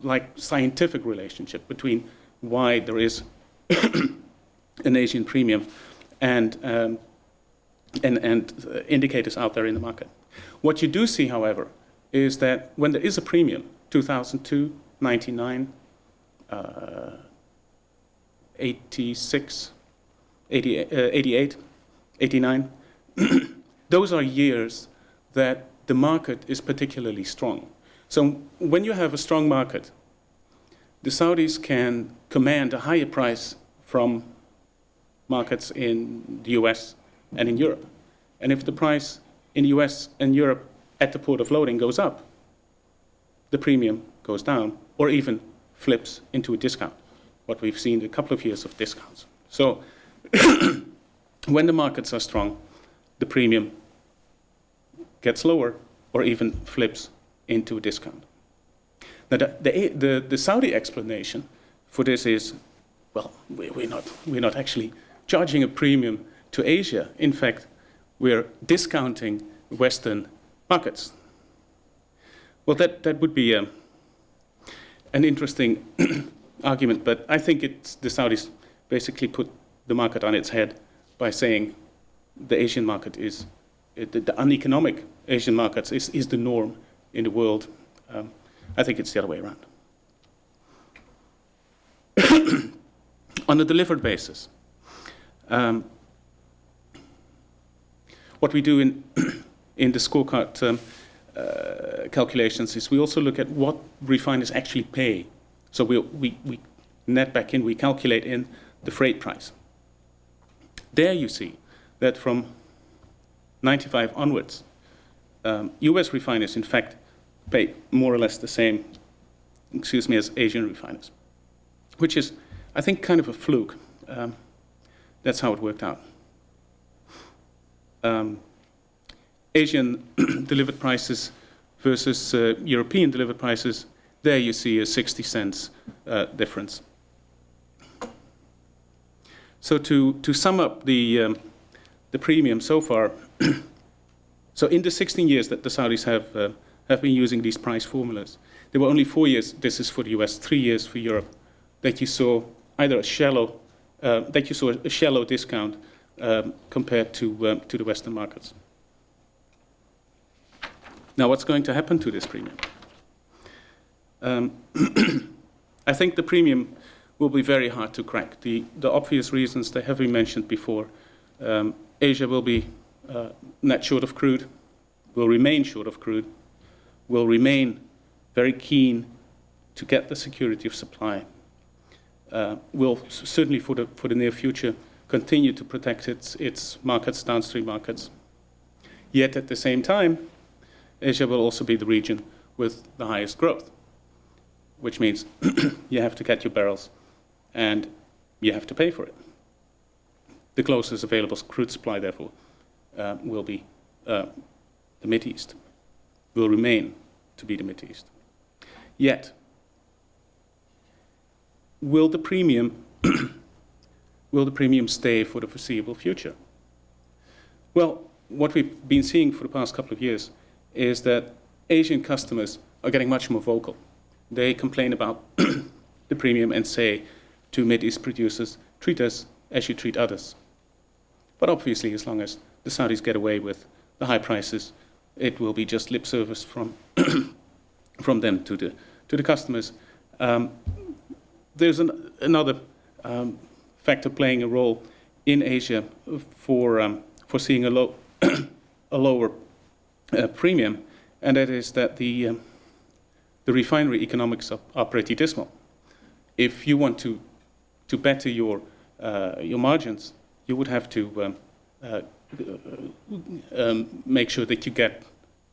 like scientific relationship, between why there is an Asian premium and indicators out there in the market. What you do see, however, is that when there is a premium, 2002, 99, 86, 88, 89, those are years that the market is particularly strong. So when you have a strong market, the Saudis can command a higher price from markets in the US and in Europe. And if the price in the US and Europe at the port of loading goes up, the premium goes down or even flips into a discount. What we've seen a couple of years of discounts. So when the markets are strong, the premium gets lower or even flips into a discount. Now the Saudi explanation for this is, well, we're not actually charging a premium to Asia. In fact, we're discounting Western markets. Well, that would be an interesting argument, but I think the Saudis basically put the market on its head by saying the Asian market is, the uneconomic Asian markets is the norm in the world. I think it's the other way around. On a delivered basis, what we do in the scorecard calculations is we also look at what refiners actually pay. So we net back in, we calculate in the freight price. There you see that from 95 onwards, US refiners, in fact, pay more or less the same, as Asian refiners, which is, I think, kind of a fluke. That's how it worked out. Asian delivered prices versus European delivered prices, there you see a 60 cents difference. So to sum up the premium so far, so in the 16 years that the Saudis have been using these price formulas, there were only 4 years, this is for the US, 3 years for Europe, that you saw either a shallow discount compared to the Western markets. Now, what's going to happen to this premium? I think the premium will be very hard to crack. The obvious reasons, they have been mentioned before. Asia will be net short of crude, will remain short of crude, will remain very keen to get the security of supply, will certainly for the near future continue to protect its markets, downstream markets. Yet at the same time, Asia will also be the region with the highest growth, which means you have to get your barrels and you have to pay for it. The closest available crude supply, therefore, will be the Mideast, will remain to be the Mideast. Yet, will the premium stay for the foreseeable future? Well, what we've been seeing for the past couple of years is that Asian customers are getting much more vocal. They complain about the premium and say to Mideast producers, treat us as you treat others. But obviously, as long as the Saudis get away with the high prices, it will be just lip service from from them to the customers. There's another factor playing a role in Asia for seeing a lower premium, and that is that the refinery economics are pretty dismal. If you want to better your margins, you would have to make sure that you get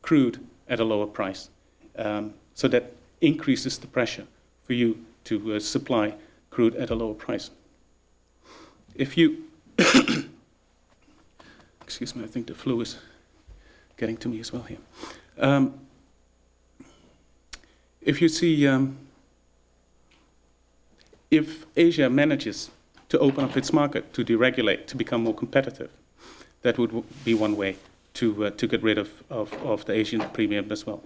crude at a lower price. So that increases the pressure for you to supply crude at a lower price. If you, excuse me, I think the flu is getting to me as well here. If you see, if Asia manages to open up its market, to deregulate, to become more competitive, that would be one way to get rid of the Asian premium as well.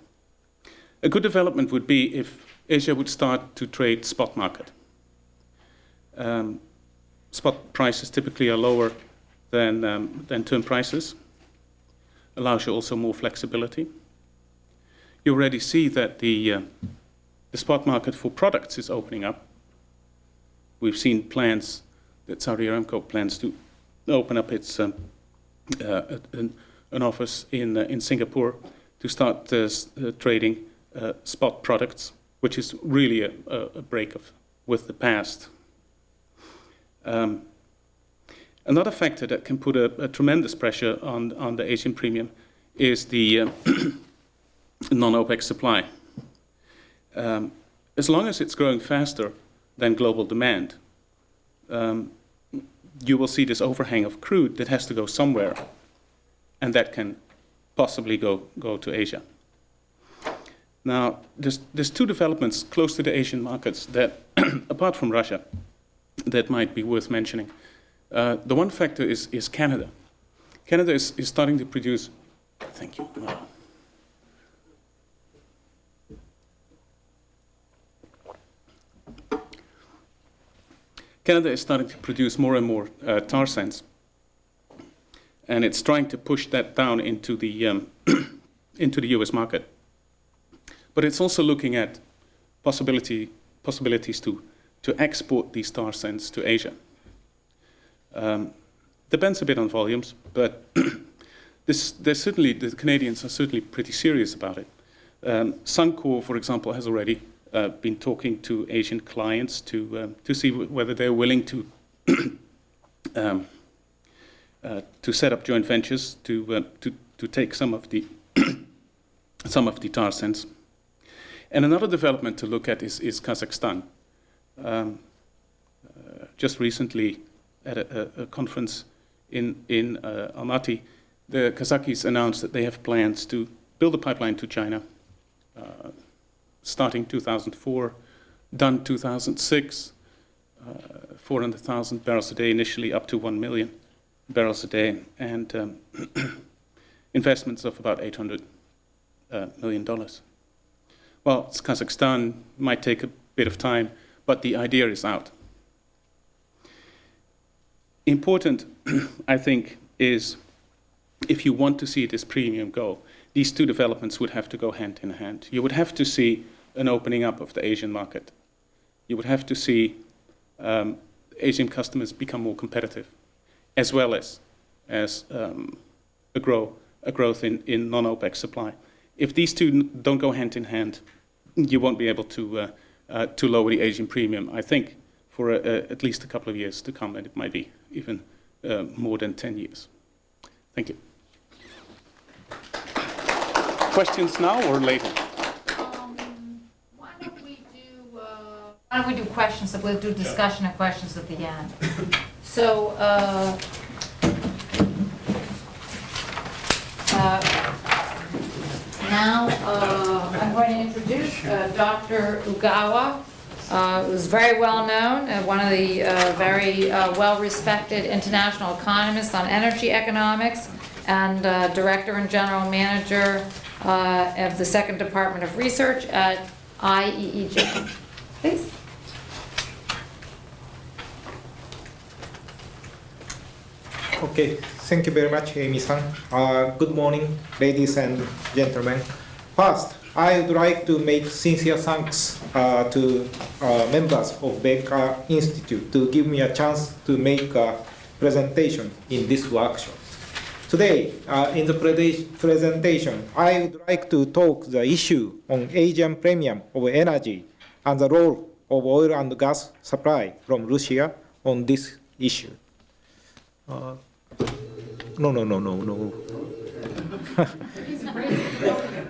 A good development would be if Asia would start to trade spot market. Spot prices typically are lower than term prices, allows you also more flexibility. You already see that the spot market for products is opening up. We've seen plans that Saudi Aramco plans to open up its an office in Singapore to start trading spot products, which is really a break with the past. Another factor that can put a tremendous pressure on the Asian premium is the non-OPEC supply. As long as it's growing faster than global demand, you will see this overhang of crude that has to go somewhere, and that can possibly go to Asia. Now, there's two developments close to the Asian markets that, apart from Russia, that might be worth mentioning. The one factor is Canada. Canada is starting to produce, thank you. Canada is starting to produce more and more tar sands, and it's trying to push that down into the into the U.S. market. But it's also looking at possibilities to export these tar sands to Asia. Depends a bit on volumes, but the Canadians are certainly pretty serious about it. Suncor, for example, has already been talking to Asian clients to see whether they're willing to set up joint ventures to take some of the tar sands. And another development to look at is Kazakhstan. Just recently, at a conference in Almaty, the Kazakhs announced that they have plans to build a pipeline to China, starting 2004, done 2006, 400,000 barrels a day initially, up to 1 million barrels a day, and investments of about $800 million. Well, it's Kazakhstan, might take a bit of time, but the idea is out. Important, I think, is if you want to see this premium go, these two developments would have to go hand in hand. You would have to see an opening up of the Asian market. You would have to see Asian customers become more competitive, as well as a growth in non-OPEC supply. If these two don't go hand in hand, you won't be able to lower the Asian premium, I think, for at least a couple of years to come, and it might be even more than 10 years. Thank you. Questions now or later? Why don't we do questions? We'll do discussion and questions at the end. So now I'm going to introduce Dr. Ugawa was very well known, one of the very well-respected international economists on energy economics, and Director and General Manager of the Second Department of Research at IEEJ. Please. Okay, thank you very much, Amy-san. Good morning, ladies and gentlemen. First, I would like to make sincere thanks to members of Baker Institute to give me a chance to make a presentation in this workshop. Today, in the presentation, I would like to talk the issue on Asian premium of energy and the role of oil and gas supply from Russia on this issue. No.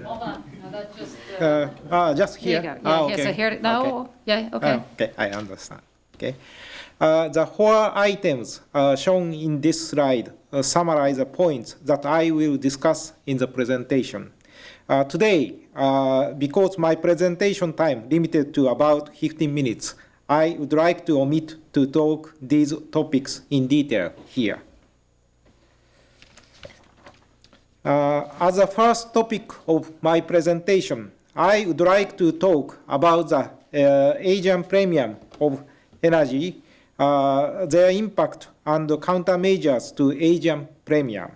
Hold on. No, that's just. Just here. Here you go. Yeah, okay. so here, no, Okay. yeah, okay. Okay, I understand. Okay. The 4 items shown in this slide summarize the points that I will discuss in the presentation. Today, because my presentation time limited to about 15 minutes, I would like to omit to talk these topics in detail here. As a first topic of my presentation, I would like to talk about the Asian premium of energy, their impact and countermeasures to Asian premium.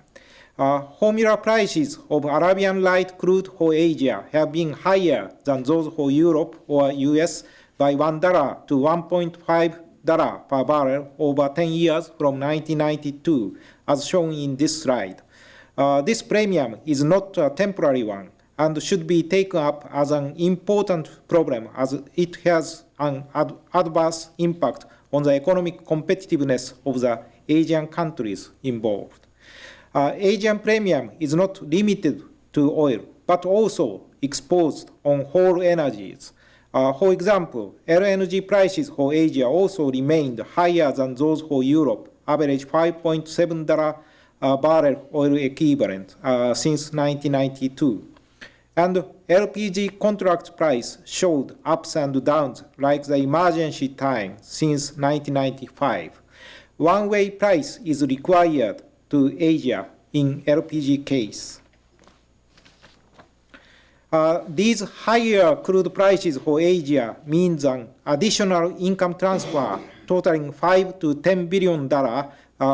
Formula prices of Arabian light crude for Asia have been higher than those for Europe or US by $1 to $1.5 per barrel over 10 years from 1992, as shown in this slide. This premium is not a temporary one and should be taken up as an important problem as it has an adverse impact on the economic competitiveness of the Asian countries involved. Asian premium is not limited to oil, but also exposed on whole energies. For example, LNG prices for Asia also remained higher than those for Europe, average $5.7 barrel oil equivalent since 1992. And LPG contract price showed ups and downs like the emergency time since 1995. One-way price is required to Asia in LPG case. These higher crude prices for Asia means an additional income transfer totaling $5 to $10 billion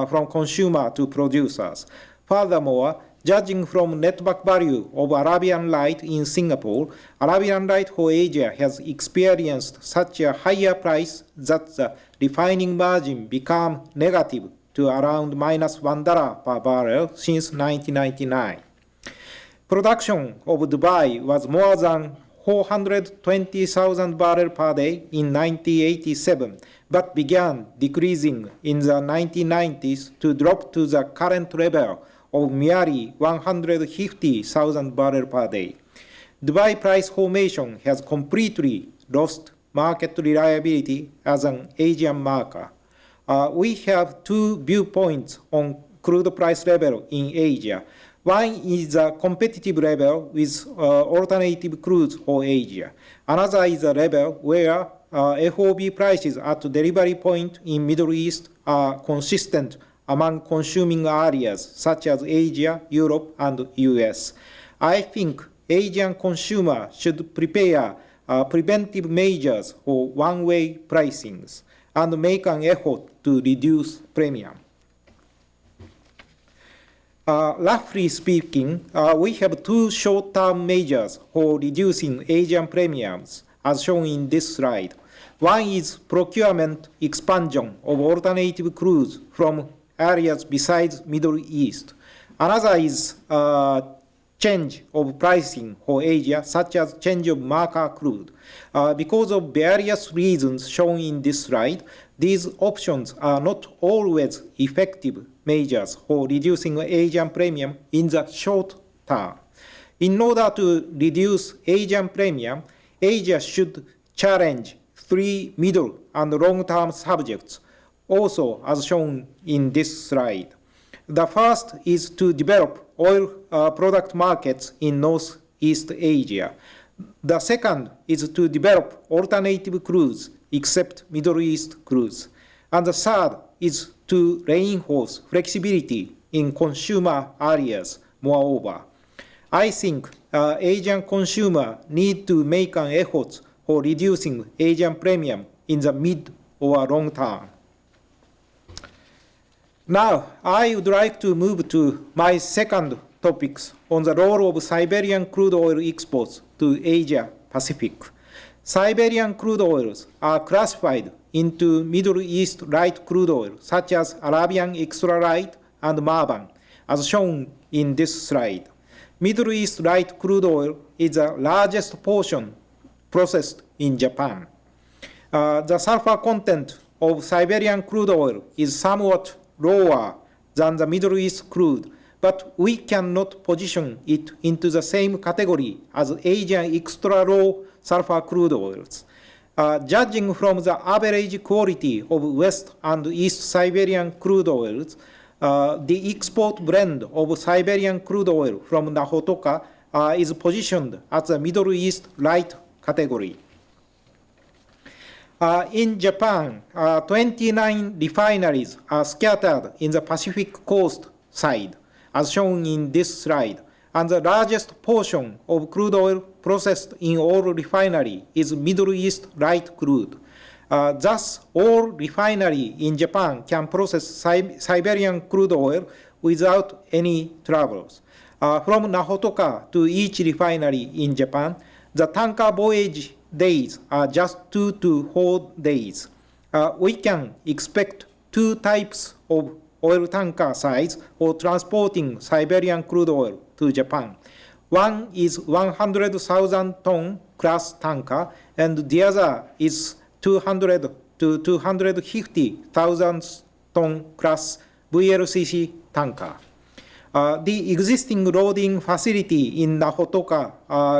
from consumer to producers. Furthermore, judging from netback value of Arabian light in Singapore, Arabian light for Asia has experienced such a higher price that the refining margin became negative to around minus $1 per barrel since 1999. Production of Dubai was more than 420,000 barrels per day in 1987, but began decreasing in the 1990s to drop to the current level of merely 150,000 barrels per day. Dubai price formation has completely lost market reliability as an Asian marker. We have two viewpoints on crude price level in Asia. One is a competitive level with alternative crudes for Asia. Another is a level where FOB prices at delivery point in Middle East are consistent among consuming areas such as Asia, Europe, and US. I think Asian consumers should prepare preventive measures for one-way pricings and make an effort to reduce premium. Roughly speaking, we have two short-term measures for reducing Asian premiums, as shown in this slide. One is procurement expansion of alternative crudes from areas besides Middle East. Another is change of pricing for Asia, such as change of marker crude. Because of various reasons shown in this slide, these options are not always effective measures for reducing Asian premium in the short term. In order to reduce Asian premium, Asia should challenge three middle and long-term subjects, also as shown in this slide. The first is to develop oil product markets in Northeast Asia. The second is to develop alternative crudes except Middle East crudes. And the third is to reinforce flexibility in consumer areas. Moreover, I think Asian consumers need to make an effort for reducing Asian premium in the mid or long term. Now, I would like to move to my second topics on the role of Siberian crude oil exports to Asia Pacific. Siberian crude oils are classified into Middle East light crude oil, such as Arabian extra light and Marban, as shown in this slide. Middle East light crude oil is the largest portion processed in Japan. The sulfur content of Siberian crude oil is somewhat lower than the Middle East crude, but we cannot position it into the same category as Asian extra low sulfur crude oils. Judging from the average quality of West and East Siberian crude oils, the export blend of Siberian crude oil from Nahotoka is positioned at the Middle East light category. In Japan, 29 refineries are scattered in the Pacific coast side, as shown in this slide, and the largest portion of crude oil processed in all refinery is Middle East light crude. Thus, all refinery in Japan can process Siberian crude oil without any troubles. From Nahotoka to each refinery in Japan, the tanker voyage days are just 2 to 4 days. We can expect two types of oil tanker size for transporting Siberian crude oil to Japan. One is 100,000 ton class tanker, and the other is 200 to 250,000 ton class VLCC tanker. The existing loading facility in Nahotoka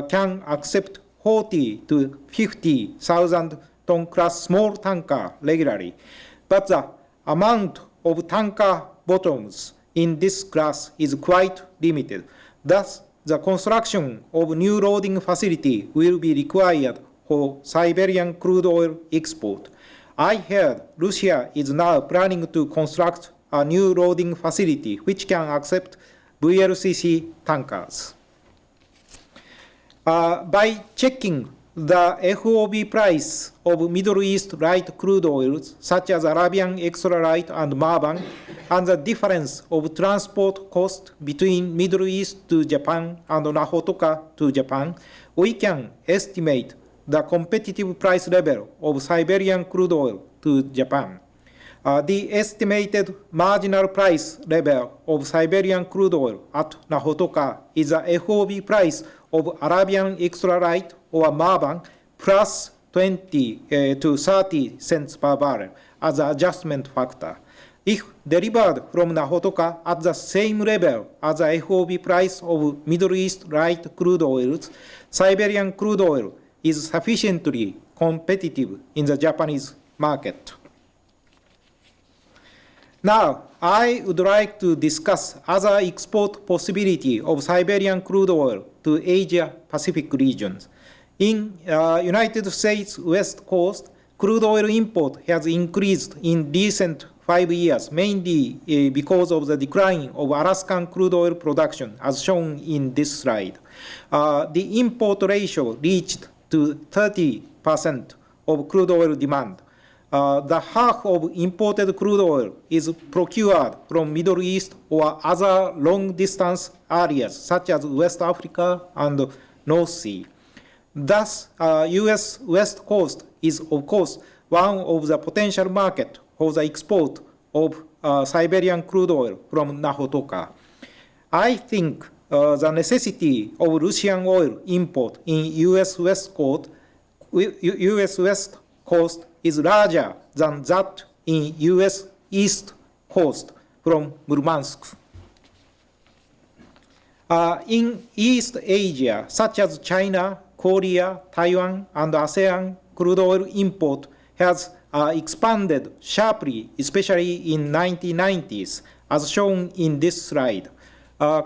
can accept 40 to 50,000 ton class small tanker regularly, but the amount of tanker bottoms in this class is quite limited. Thus, the construction of new loading facility will be required for Siberian crude oil export. I heard Russia is now planning to construct a new loading facility which can accept VLCC tankers. By checking the FOB price of Middle East light crude oils, such as Arabian extra light and Marban, and the difference of transport cost between Middle East to Japan and Nahotoka to Japan, we can estimate the competitive price level of Siberian crude oil to Japan. The estimated marginal price level of Siberian crude oil at Nahotoka is the FOB price of Arabian extra light or Marban plus 20 to 30 cents per barrel as an adjustment factor. If delivered from Nahotoka at the same level as the FOB price of Middle East light crude oils, Siberian crude oil is sufficiently competitive in the Japanese market. Now, I would like to discuss other export possibility of Siberian crude oil to Asia Pacific regions. In United States West Coast, crude oil import has increased in recent 5 years, mainly because of the decline of Alaskan crude oil production, as shown in this slide. The import ratio reached to 30% of crude oil demand. The half of imported crude oil is procured from Middle East or other long-distance areas, such as West Africa and North Sea. Thus, U.S. West Coast is, of course, one of the potential markets for the export of Siberian crude oil from Nahotoka. I think the necessity of Russian oil import in U.S. West Coast is larger than that in U.S. East Coast from Murmansk. In East Asia, such as China, Korea, Taiwan, and ASEAN, crude oil import has expanded sharply, especially in 1990s, as shown in this slide.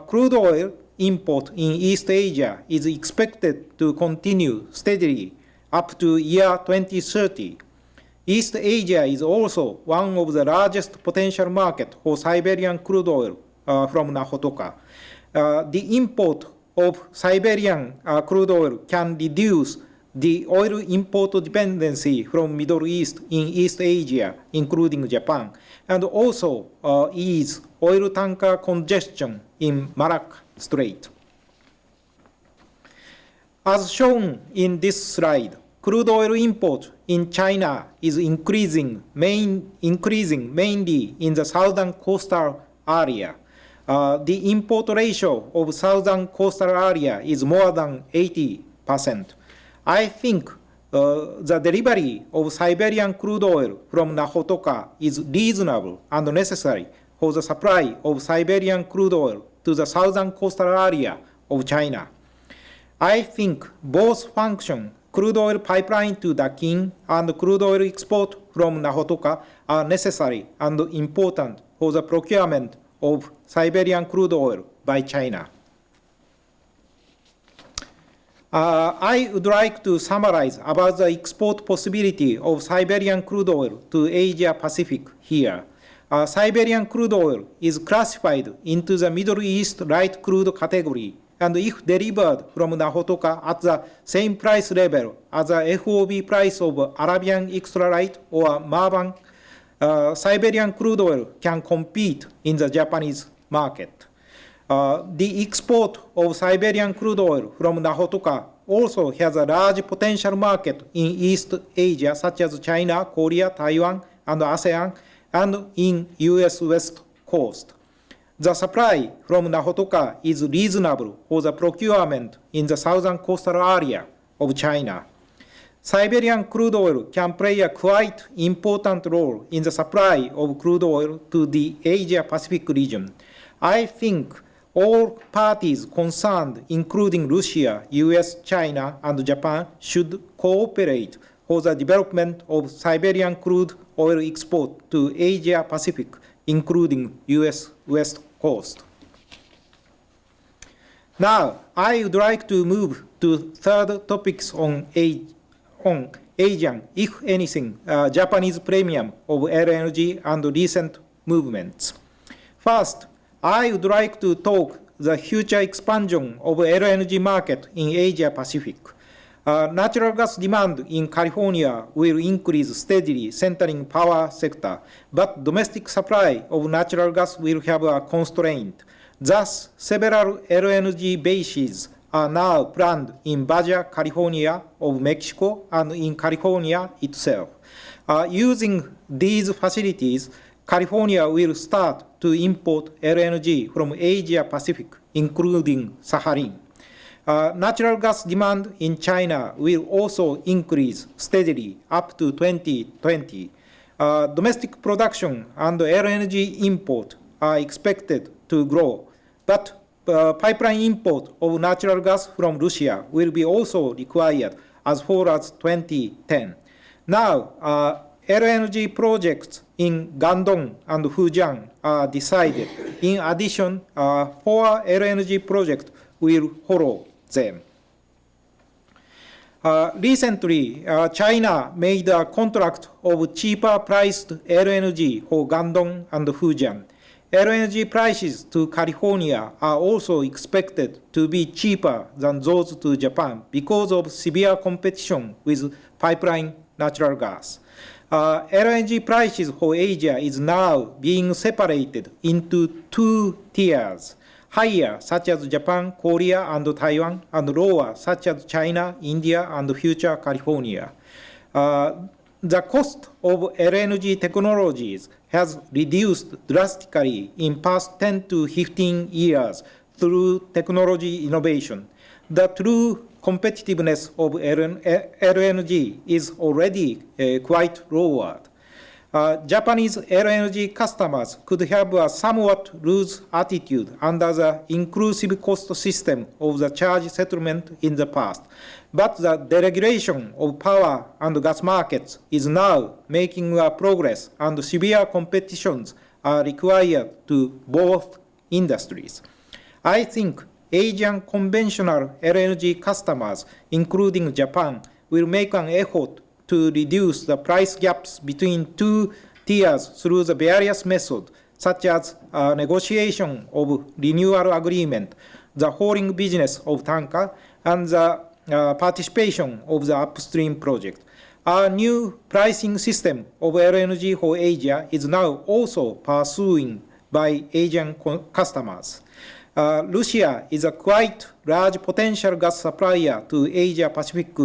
Crude oil import in East Asia is expected to continue steadily up to year 2030. East Asia is also one of the largest potential markets for Siberian crude oil from Nahotoka. The import of Siberian crude oil can reduce the oil import dependency from Middle East in East Asia, including Japan, and also ease oil tanker congestion in Malacca Strait. As shown in this slide, crude oil import in China is increasing mainly in the southern coastal area. The import ratio of southern coastal area is more than 80%. I think the delivery of Siberian crude oil from Nahotoka is reasonable and necessary for the supply of Siberian crude oil to the southern coastal area of China. I think both function, crude oil pipeline to Dakin and crude oil export from Nahotoka, are necessary and important for the procurement of Siberian crude oil by China. I would like to summarize about the export possibility of Siberian crude oil to Asia Pacific here. Siberian crude oil is classified into the Middle East light crude category, and if delivered from Nahotoka at the same price level as the FOB price of Arabian extra light or Marban, Siberian crude oil can compete in the Japanese market. The export of Siberian crude oil from Nahotoka also has a large potential market in East Asia, such as China, Korea, Taiwan, and ASEAN, and in US West Coast. The supply from Nahotoka is reasonable for the procurement in the southern coastal area of China. Siberian crude oil can play a quite important role in the supply of crude oil to the Asia-Pacific region. I think all parties concerned, including Russia, US, China, and Japan, should cooperate for the development of Siberian crude oil export to Asia-Pacific, including US West Coast. Now, I would like to move to third topics on Asian, if anything, Japanese premium of LNG and recent movements. First, I would like to talk the future expansion of LNG market in Asia Pacific. Natural gas demand in California will increase steadily, centering power sector, but domestic supply of natural gas will have a constraint. Thus, several LNG bases are now planned in Baja California of Mexico and in California itself. Using these facilities, California will start to import LNG from Asia Pacific, including Sakhalin. Natural gas demand in China will also increase steadily up to 2020. Domestic production and LNG import are expected to grow, but pipeline import of natural gas from Russia will be also required as far as 2010. Now, LNG projects in Guangdong and Fujian are decided. In addition, 4 LNG projects will follow them. Recently, China made a contract of cheaper priced LNG for Guangdong and Fujian. LNG prices to California are also expected to be cheaper than those to Japan because of severe competition with pipeline natural gas. LNG prices for Asia is now being separated into 2 tiers, higher such as Japan, Korea, and Taiwan, and lower such as China, India, and future California. The cost of LNG technologies has reduced drastically in past 10 to 15 years through technology innovation. The true competitiveness of LNG is already quite lowered. Japanese LNG customers could have a somewhat loose attitude under the inclusive cost system of the charge settlement in the past, but the deregulation of power and gas markets is now making progress, and severe competitions are required to both industries. I think Asian conventional LNG customers, including Japan, will make an effort to reduce the price gaps between two tiers through the various methods, such as negotiation of renewal agreement, the hauling business of tanker, and the participation of the upstream project. Our new pricing system of LNG for Asia is now also pursued by Asian customers. Russia is a quite large potential gas supplier to Asia Pacific,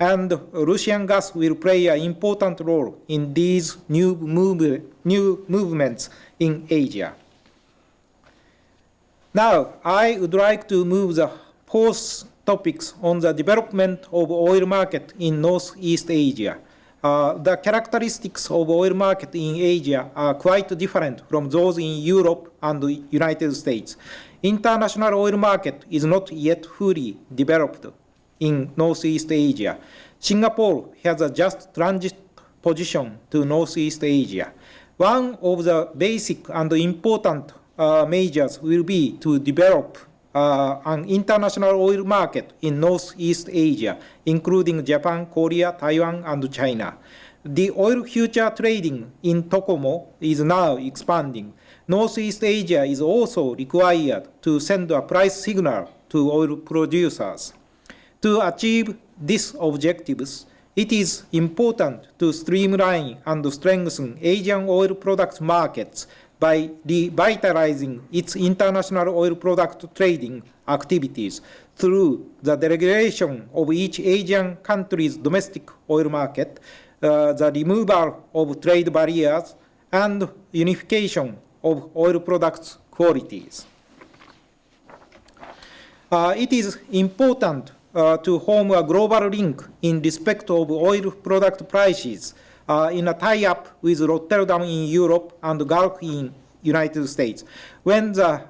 and Russian gas will play an important role in these new movements in Asia. Now, I would like to move the fourth topics on the development of oil market in Northeast Asia. The characteristics of oil market in Asia are quite different from those in Europe and the United States. International oil market is not yet fully developed in Northeast Asia. Singapore has a just transit position to Northeast Asia. One of the basic and important measures will be to develop an international oil market in Northeast Asia, including Japan, Korea, Taiwan, and China. The oil future trading in Tokomo is now expanding. Northeast Asia is also required to send a price signal to oil producers. To achieve these objectives, it is important to streamline and strengthen Asian oil products markets by revitalizing its international oil product trading activities through the deregulation of each Asian country's domestic oil market, the removal of trade barriers, and unification of oil products qualities. It is important to form a global link in respect of oil product prices in a tie-up with Rotterdam in Europe and Gulf in United States. When the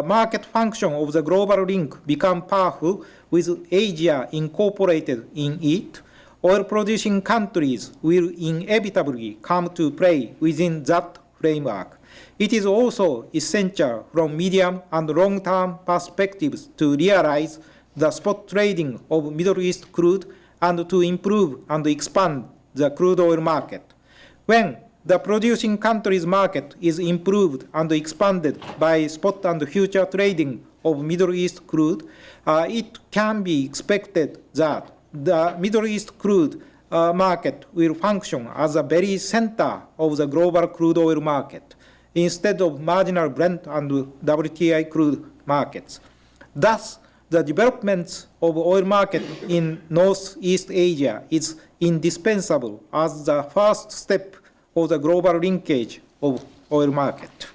market function of the global link become powerful with Asia incorporated in it, oil-producing countries will inevitably come to play within that framework. It is also essential from medium and long-term perspectives to realize the spot trading of Middle East crude and to improve and expand the crude oil market. When the producing country's market is improved and expanded by spot and future trading of Middle East crude, it can be expected that the Middle East crude market will function as a very center of the global crude oil market, instead of marginal Brent and WTI crude markets. Thus, the development of oil market in Northeast Asia is indispensable as the first step of the global linkage of oil market.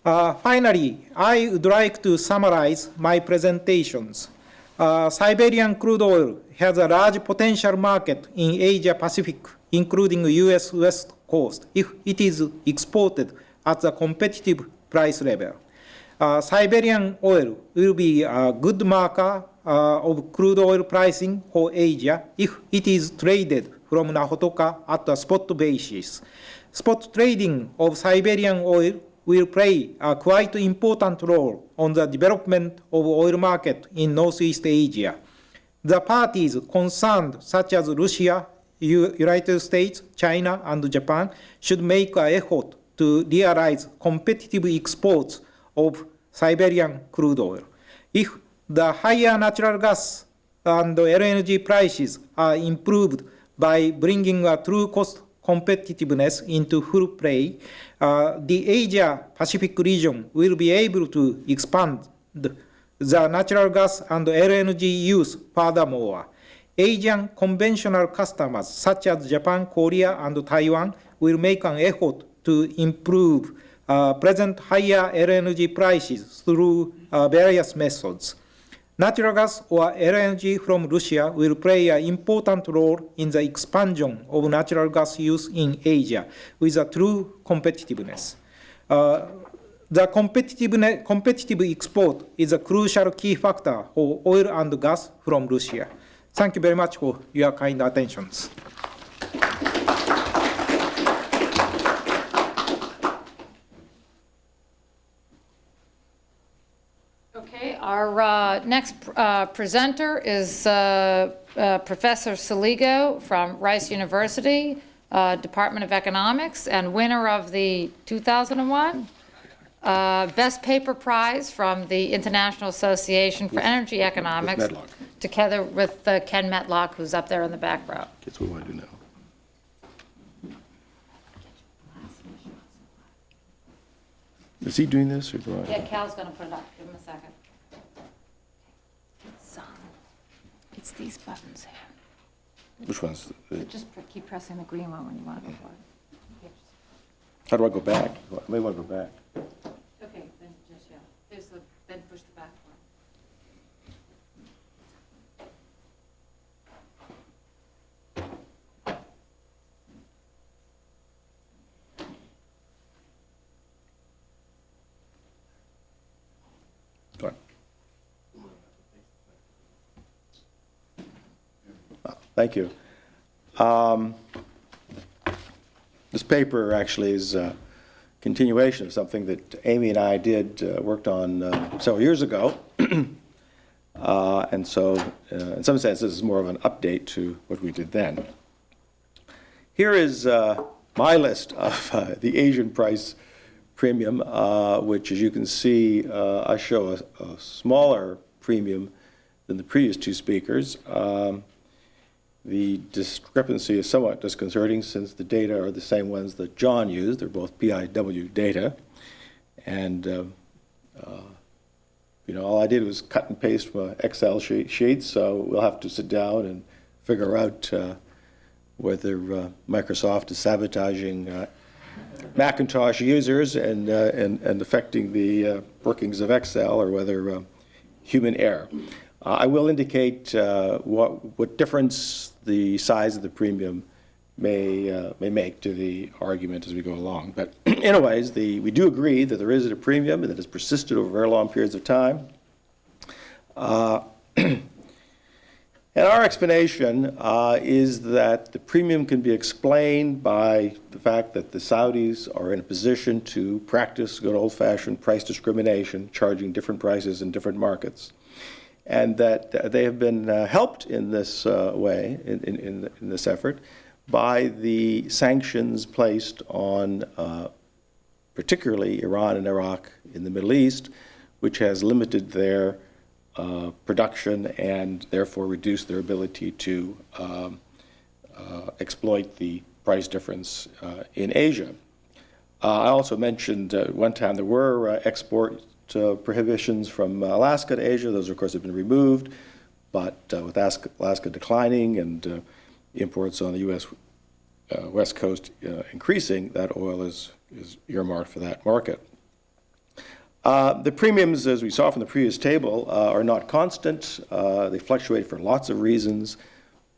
Finally, I would like to summarize my presentations. Siberian crude oil has a large potential market in Asia Pacific, including US West Coast, if it is exported at a competitive price level. Siberian oil will be a good marker of crude oil pricing for Asia if it is traded from Nahotoka at a spot basis. Spot trading of Siberian oil will play a quite important role on the development of oil market in Northeast Asia. The parties concerned, such as Russia, United States, China, and Japan, should make an effort to realize competitive exports of Siberian crude oil. If the higher natural gas and LNG prices are improved by bringing a true cost competitiveness into full play, the Asia-Pacific region will be able to expand the natural gas and LNG use furthermore. Asian conventional customers such as Japan, Korea, and Taiwan will make an effort to improve present higher LNG prices through various methods. Natural gas or LNG from Russia will play an important role in the expansion of natural gas use in Asia with a true competitiveness. The competitive export is a crucial key factor for oil and gas from Russia. Thank you very much for your kind attention. Okay, Okay, our next presenter is Professor Saligo from Rice University, Department of Economics, and winner of the 2001 Best Paper Prize from the International Association for Energy Economics, together with Ken Metlock, who's up there in the back row. That's what we want to do now. Is he doing this or do I? Yeah, Cal's going to put it up. Give him a second. It's these buttons here. Which ones? Just keep pressing the green one when you want to go for it. How do I go back? I may want to go back. Okay, then just, yeah, then push the back one. Go on. Thank you. This paper actually is a continuation of something that Amy and I worked on several years ago. And so, in some sense, this is more of an update to what we did then. Here is my list of the Asian price premium, which, as you can see, I show a smaller premium than the previous two speakers. The discrepancy is somewhat disconcerting since the data are the same ones that John used. They're both PIW data. And, all I did was cut and paste from an Excel sheet, so we'll have to sit down and figure out whether Microsoft is sabotaging Macintosh users and affecting the workings of Excel, or whether human error. I will indicate what difference the size of the premium may make to the argument as we go along. But anyways, we do agree that there is a premium and that has persisted over very long periods of time. And our explanation is that the premium can be explained by the fact that the Saudis are in a position to practice good old-fashioned price discrimination, charging different prices in different markets, and that they have been helped in this way, in this effort, by the sanctions placed on particularly Iran and Iraq in the Middle East, which has limited their production and therefore reduced their ability to exploit the price difference in Asia. I also mentioned one time there were export prohibitions from Alaska to Asia. Those, of course, have been removed, but with Alaska declining and imports on the U.S. West Coast increasing, that oil is earmarked for that market. The premiums, as we saw from the previous table, are not constant. They fluctuate for lots of reasons.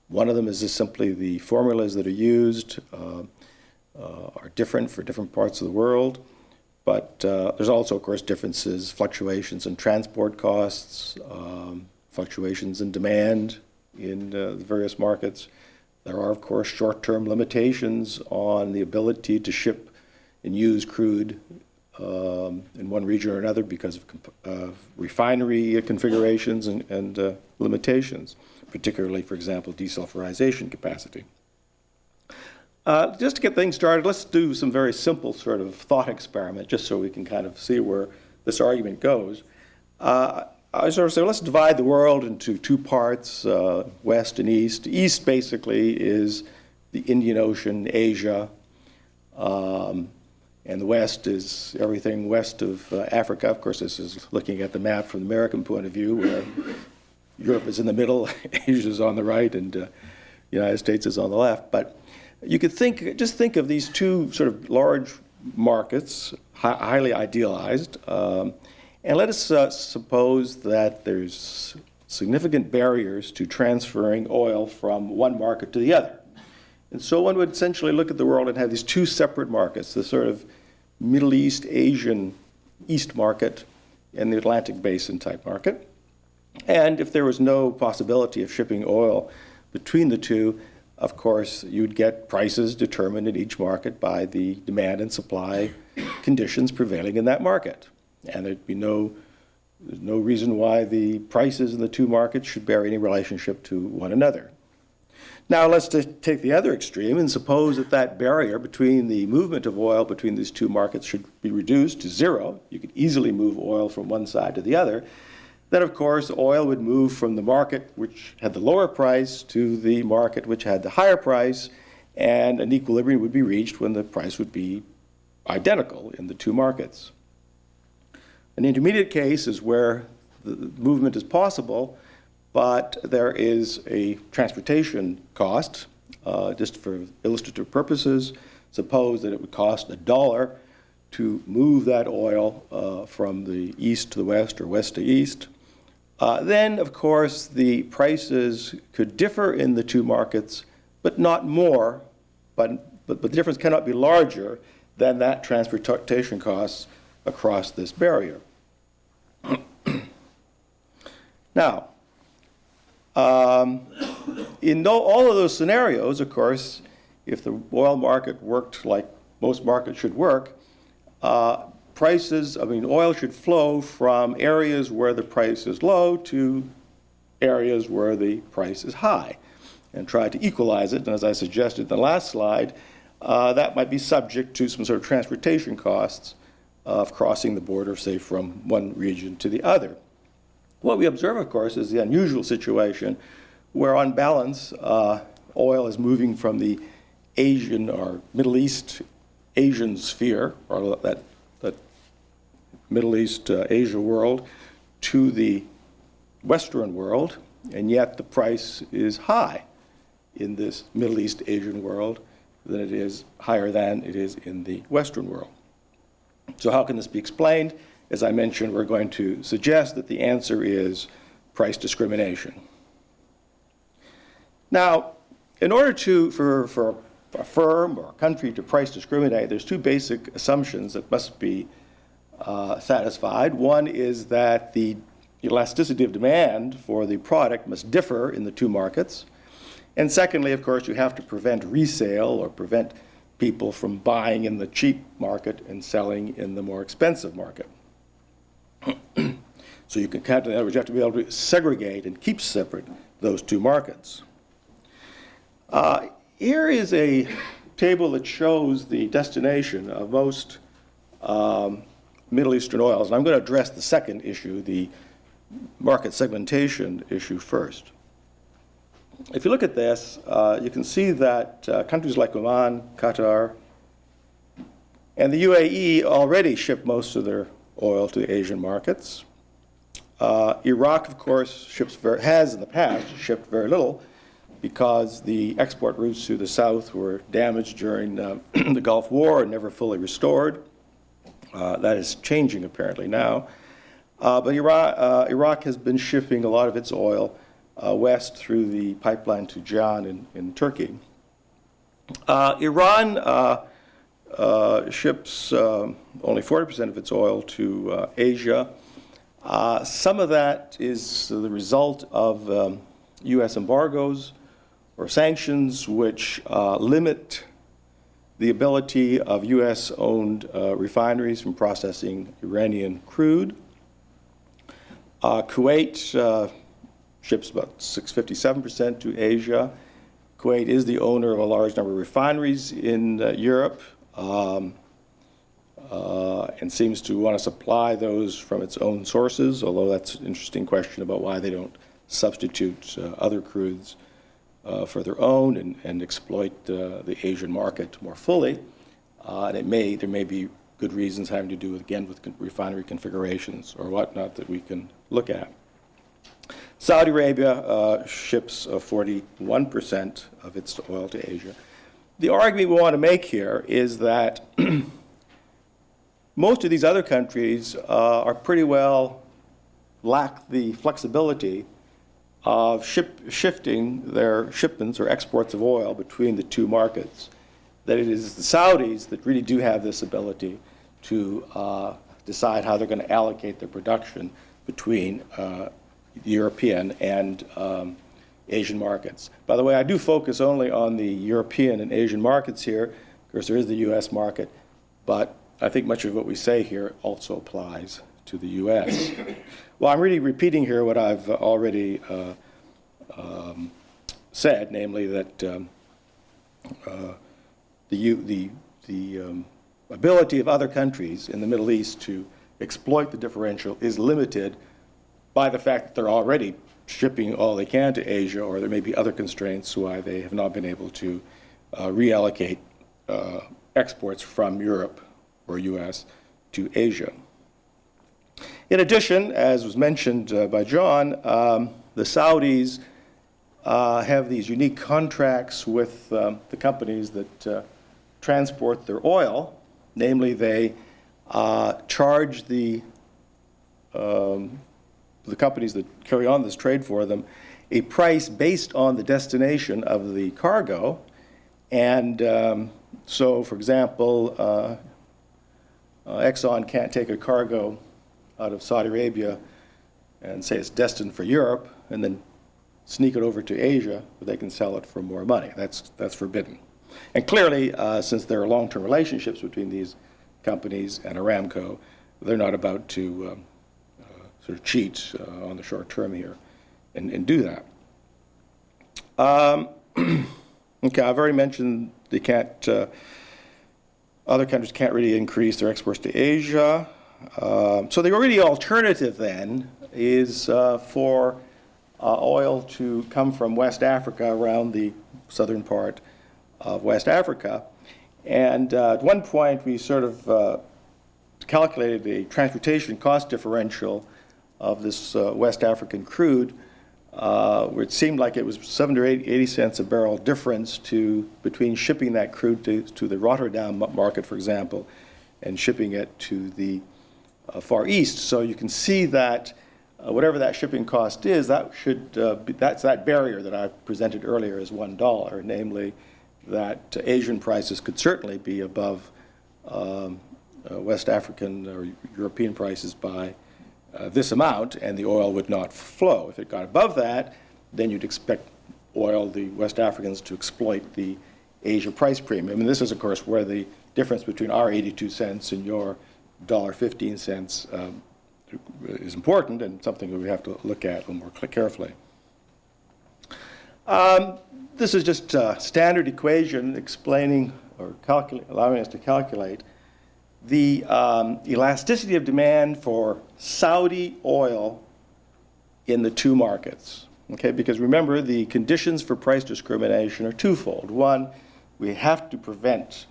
One of them is just simply the formulas that are used are different for different parts of the world. But there's also, of course, differences, fluctuations in transport costs, fluctuations in demand in the various markets. There are, of course, short-term limitations on the ability to ship and use crude in one region or another because of refinery configurations and limitations, particularly, for example, desulfurization capacity. Just to get things started, let's do some very simple sort of thought experiment, just so we can kind of see where this argument goes. I sort of say, let's divide the world into two parts, West and East. East, basically, is the Indian Ocean, Asia, and the West is everything west of Africa. Of course, this is looking at the map from the American point of view, where Europe is in the middle, Asia is on the right, and the United States is on the left. But you could just think of these two sort of large markets, highly idealized, and let us suppose that there's significant barriers to transferring oil from one market to the other. And so one would essentially look at the world and have these two separate markets, the sort of Middle East, Asian East market and the Atlantic Basin type market. And if there was no possibility of shipping oil between the two, of course, you'd get prices determined in each market by the demand and supply conditions prevailing in that market. And there'd be no There's no reason why the prices in the two markets should bear any relationship to one another. Now let's just take the other extreme and suppose that that barrier between the movement of oil between these two markets should be reduced to zero. You could easily move oil from one side to the other. Then, of course, oil would move from the market which had the lower price to the market which had the higher price, and an equilibrium would be reached when the price would be identical in the two markets. An intermediate case is where the movement is possible, but there is a transportation cost. Just for illustrative purposes, suppose that it would cost $1 to move that oil from the east to the west or west to east. Then, of course, the prices could differ in the two markets, but not more, but the difference cannot be larger than that transportation costs across this barrier. Now, in all of those scenarios, of course, if the oil market worked like most markets should work, oil should flow from areas where the price is low to areas where the price is high, and try to equalize it. And as I suggested in the last slide, that might be subject to some sort of transportation costs of crossing the border, say, from one region to the other. What we observe, of course, is the unusual situation where, on balance, oil is moving from the Asian or Middle East Asian sphere, or that Middle East Asia world, to the Western world, and yet the price is high in this Middle East Asian world than it is higher than it is in the Western world. So how can this be explained? As I mentioned, we're going to suggest that the answer is price discrimination. Now, in order for a firm or a country to price discriminate, there's two basic assumptions that must be satisfied. One is that the elasticity of demand for the product must differ in the two markets. And secondly, of course, you have to prevent resale or prevent people from buying in the cheap market and selling in the more expensive market. So you can count, in other words, you have to be able to segregate and keep separate those two markets. Here is a table that shows the destination of most Middle Eastern oils. And I'm going to address the second issue, the market segmentation issue, first. If you look at this, you can see that countries like Oman, Qatar, and the UAE already ship most of their oil to the Asian markets. Iraq, of course, has in the past shipped very little because the export routes to the south were damaged during the Gulf War and never fully restored. That is changing apparently now. But Iraq has been shipping a lot of its oil west through the pipeline to Jan in Turkey. Iran ships only 40% of its oil to Asia. Some of that is the result of U.S. embargoes or sanctions which limit the ability of U.S.-owned refineries from processing Iranian crude. Kuwait ships about 57% to Asia. Kuwait is the owner of a large number of refineries in Europe and seems to want to supply those from its own sources, although that's an interesting question about why they don't substitute other crudes for their own and exploit the Asian market more fully. And there may be good reasons having to do, again, with refinery configurations or whatnot that we can look at. Saudi Arabia ships 41% of its oil to Asia. The argument we want to make here is that most of these other countries are pretty well lack the flexibility of shifting their shipments or exports of oil between the two markets. That it is the Saudis that really do have this ability to decide how they're going to allocate their production between European and Asian markets. By the way, I do focus only on the European and Asian markets here. Of course, there is the U.S. market, but I think much of what we say here also applies to the U.S. Well, I'm really repeating here what I've already said, namely that the ability of other countries in the Middle East to exploit the differential is limited by the fact that they're already shipping all they can to Asia, or there may be other constraints why they have not been able to reallocate exports from Europe or U.S. to Asia. In addition, as was mentioned by John, the Saudis have these unique contracts with the companies that transport their oil. Namely, they charge the companies that carry on this trade for them a price based on the destination of the cargo. And so, for example, Exxon can't take a cargo out of Saudi Arabia and say it's destined for Europe and then sneak it over to Asia, but they can sell it for more money. That's forbidden. And clearly, since there are long-term relationships between these companies and Aramco, they're not about to sort of cheat on the short term here and do that. Okay, I've already mentioned they can't, other countries can't really increase their exports to Asia. So the really alternative then is for oil to come from West Africa, around the southern part of West Africa. And at one point we sort of calculated a transportation cost differential of this West African crude, where it seemed like it was 70 or 80 cents a barrel difference between shipping that crude to the Rotterdam market, for example, and shipping it to the Far East. So you can see that whatever that shipping cost is, that's that barrier that I presented earlier as $1, namely that Asian prices could certainly be above West African or European prices by this amount, and the oil would not flow. If it got above that, then you'd expect the West Africans to exploit the Asia price premium. And this is, of course, where the difference between our 82 cents and your $1.15 is important, and something that we have to look at a little more carefully. This is just a standard equation explaining or allowing us to calculate the elasticity of demand for Saudi oil in the two markets. Okay, because remember, the conditions for price discrimination are twofold. One, we have to prevent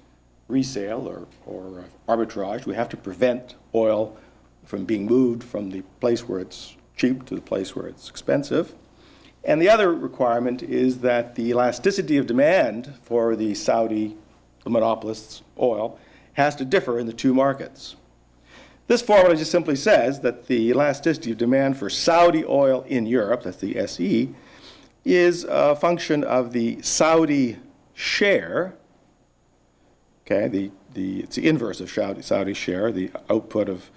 resale or arbitrage. We have to prevent oil from being moved from the place where it's cheap to the place where it's expensive. And the other requirement is that the elasticity of demand for the Saudi monopolists' oil has to differ in the two markets. This formula just simply says that the elasticity of demand for Saudi oil in Europe, that's the SE, is a function of the Saudi share. Okay, it's the inverse of Saudi share. The output of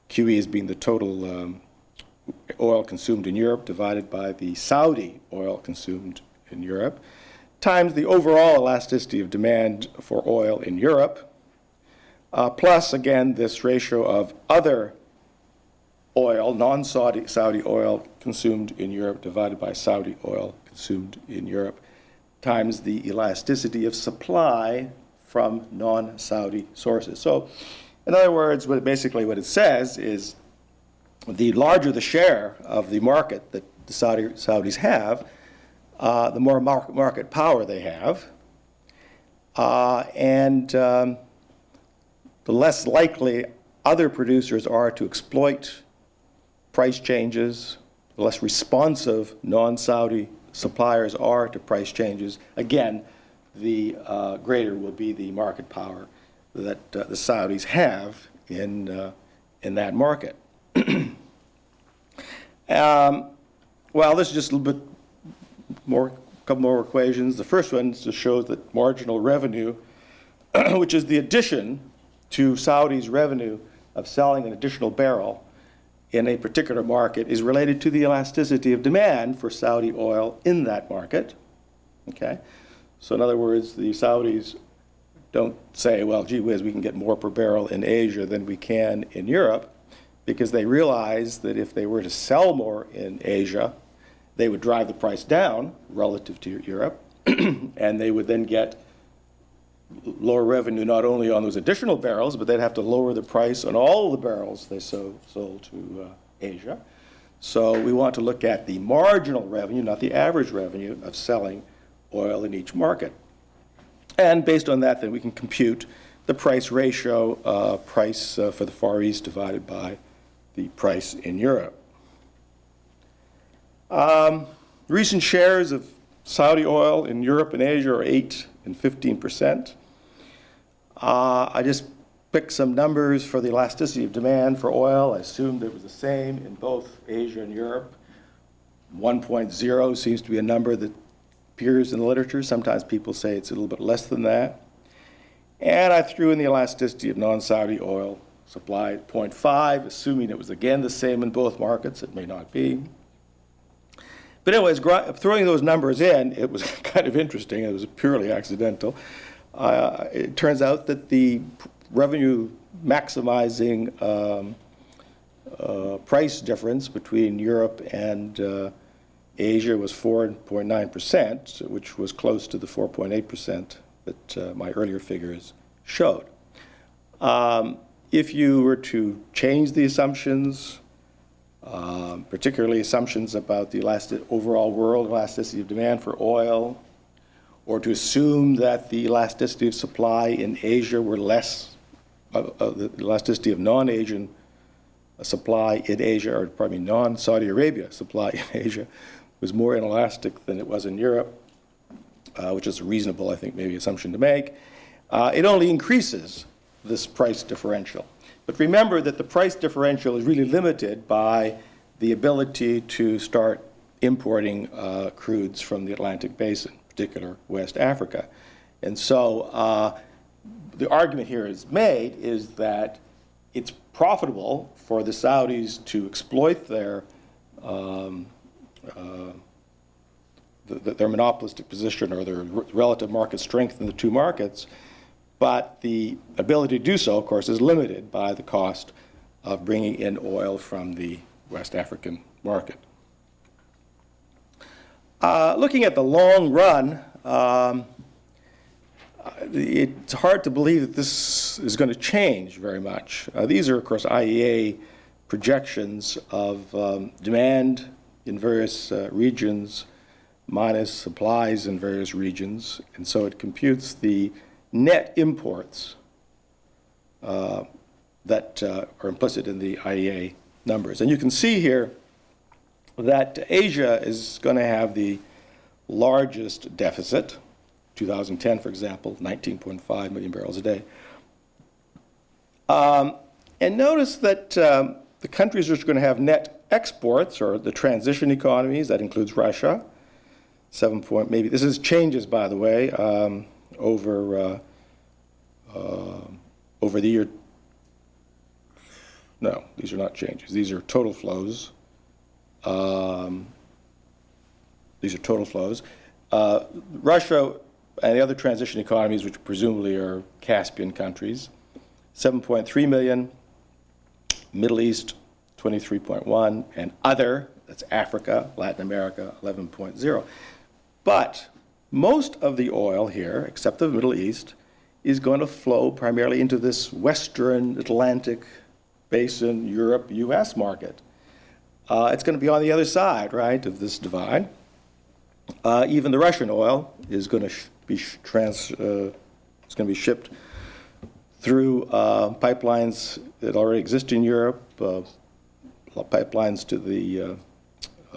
QE as being the total oil consumed in Europe divided by the Saudi oil consumed in Europe, times the overall elasticity of demand for oil in Europe, plus, again, this ratio of other oil, non-Saudi oil consumed in Europe divided by Saudi oil consumed in Europe, times the elasticity of supply from non-Saudi sources. So, in other words, basically what it says is the larger the share of the market that the Saudis have, the more market power they have, and the less likely other producers are to exploit price changes, the less responsive non-Saudi suppliers are to price changes. Again, the greater will be the market power that the Saudis have in that market. Well, this is just a little bit more, a couple more equations. The first one just shows that marginal revenue, which is the addition to Saudi's revenue of selling an additional barrel in a particular market, is related to the elasticity of demand for Saudi oil in that market. Okay, so in other words, the Saudis don't say, well, gee whiz, we can get more per barrel in Asia than we can in Europe. because they realized that if they were to sell more in Asia, they would drive the price down relative to Europe, and they would then get lower revenue not only on those additional barrels, but they'd have to lower the price on all the barrels they sold to Asia. So we want to look at the marginal revenue, not the average revenue, of selling oil in each market. And based on that, then we can compute the price ratio, price for the Far East divided by the price in Europe. Recent shares of Saudi oil in Europe and Asia are 8 and 15%. I just picked some numbers for the elasticity of demand for oil. I assumed it was the same in both Asia and Europe. 1.0 seems to be a number that appears in the literature. Sometimes people say it's a little bit less than that. And I threw in the elasticity of non-Saudi oil supply at 0.5, assuming it was again the same in both markets. It may not be. But anyways, throwing those numbers in, it was kind of interesting. It was purely accidental. It turns out that the revenue maximizing price difference between Europe and Asia was 4.9%, which was close to the 4.8% that my earlier figures showed. If you were to change the assumptions, particularly assumptions about the overall world elasticity of demand for oil, or to assume that the elasticity of supply in Asia were less, the elasticity of non-Asian supply in Asia, or pardon me, non-Saudi Arabia supply in Asia, was more inelastic than it was in Europe, which is a reasonable, I think, maybe assumption to make. It only increases this price differential. But remember that the price differential is really limited by the ability to start importing crudes from the Atlantic Basin, in particular West Africa. And so the argument here is made is that it's profitable for the Saudis to exploit their monopolistic position or their relative market strength in the two markets, but the ability to do so, of course, is limited by the cost of bringing in oil from the West African market. Looking at the long run, it's hard to believe that this is going to change very much. These are, of course, IEA projections of demand in various regions minus supplies in various regions, and so it computes the net imports that are implicit in the IEA numbers. And you can see here that Asia is going to have the largest deficit. 2010, for example, 19.5 million barrels a day. And notice that the countries which are going to have net exports are the transition economies. That includes Russia. 7 point, maybe, this is changes, by the way, over the year. No, these are not changes. These are total flows. These are total flows. Russia and the other transition economies, which presumably are Caspian countries, 7.3 million. Middle East, 23.1, and other, that's Africa, Latin America, 11.0. But most of the oil here, except the Middle East, is going to flow primarily into this Western Atlantic Basin, Europe, US market. It's going to be on the other side, right, of this divide. Even the Russian oil is going to be shipped through pipelines that already exist in Europe, pipelines to the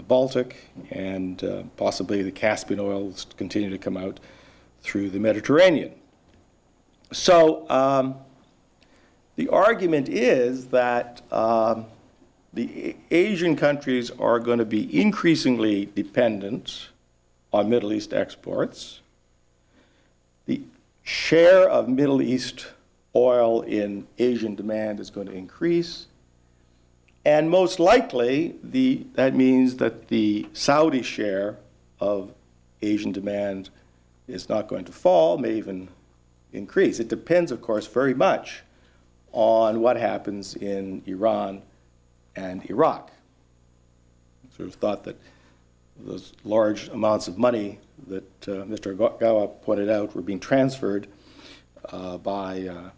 Baltic, and possibly the Caspian oil will continue to come out through the Mediterranean. So the argument is that the Asian countries are going to be increasingly dependent on Middle East exports. The share of Middle East oil in Asian demand is going to increase. And most likely, that means that the Saudi share of Asian demand is not going to fall, may even increase. It depends, of course, very much on what happens in Iran and Iraq. Sort of thought that those large amounts of money that Mr. Gawa pointed out were being transferred by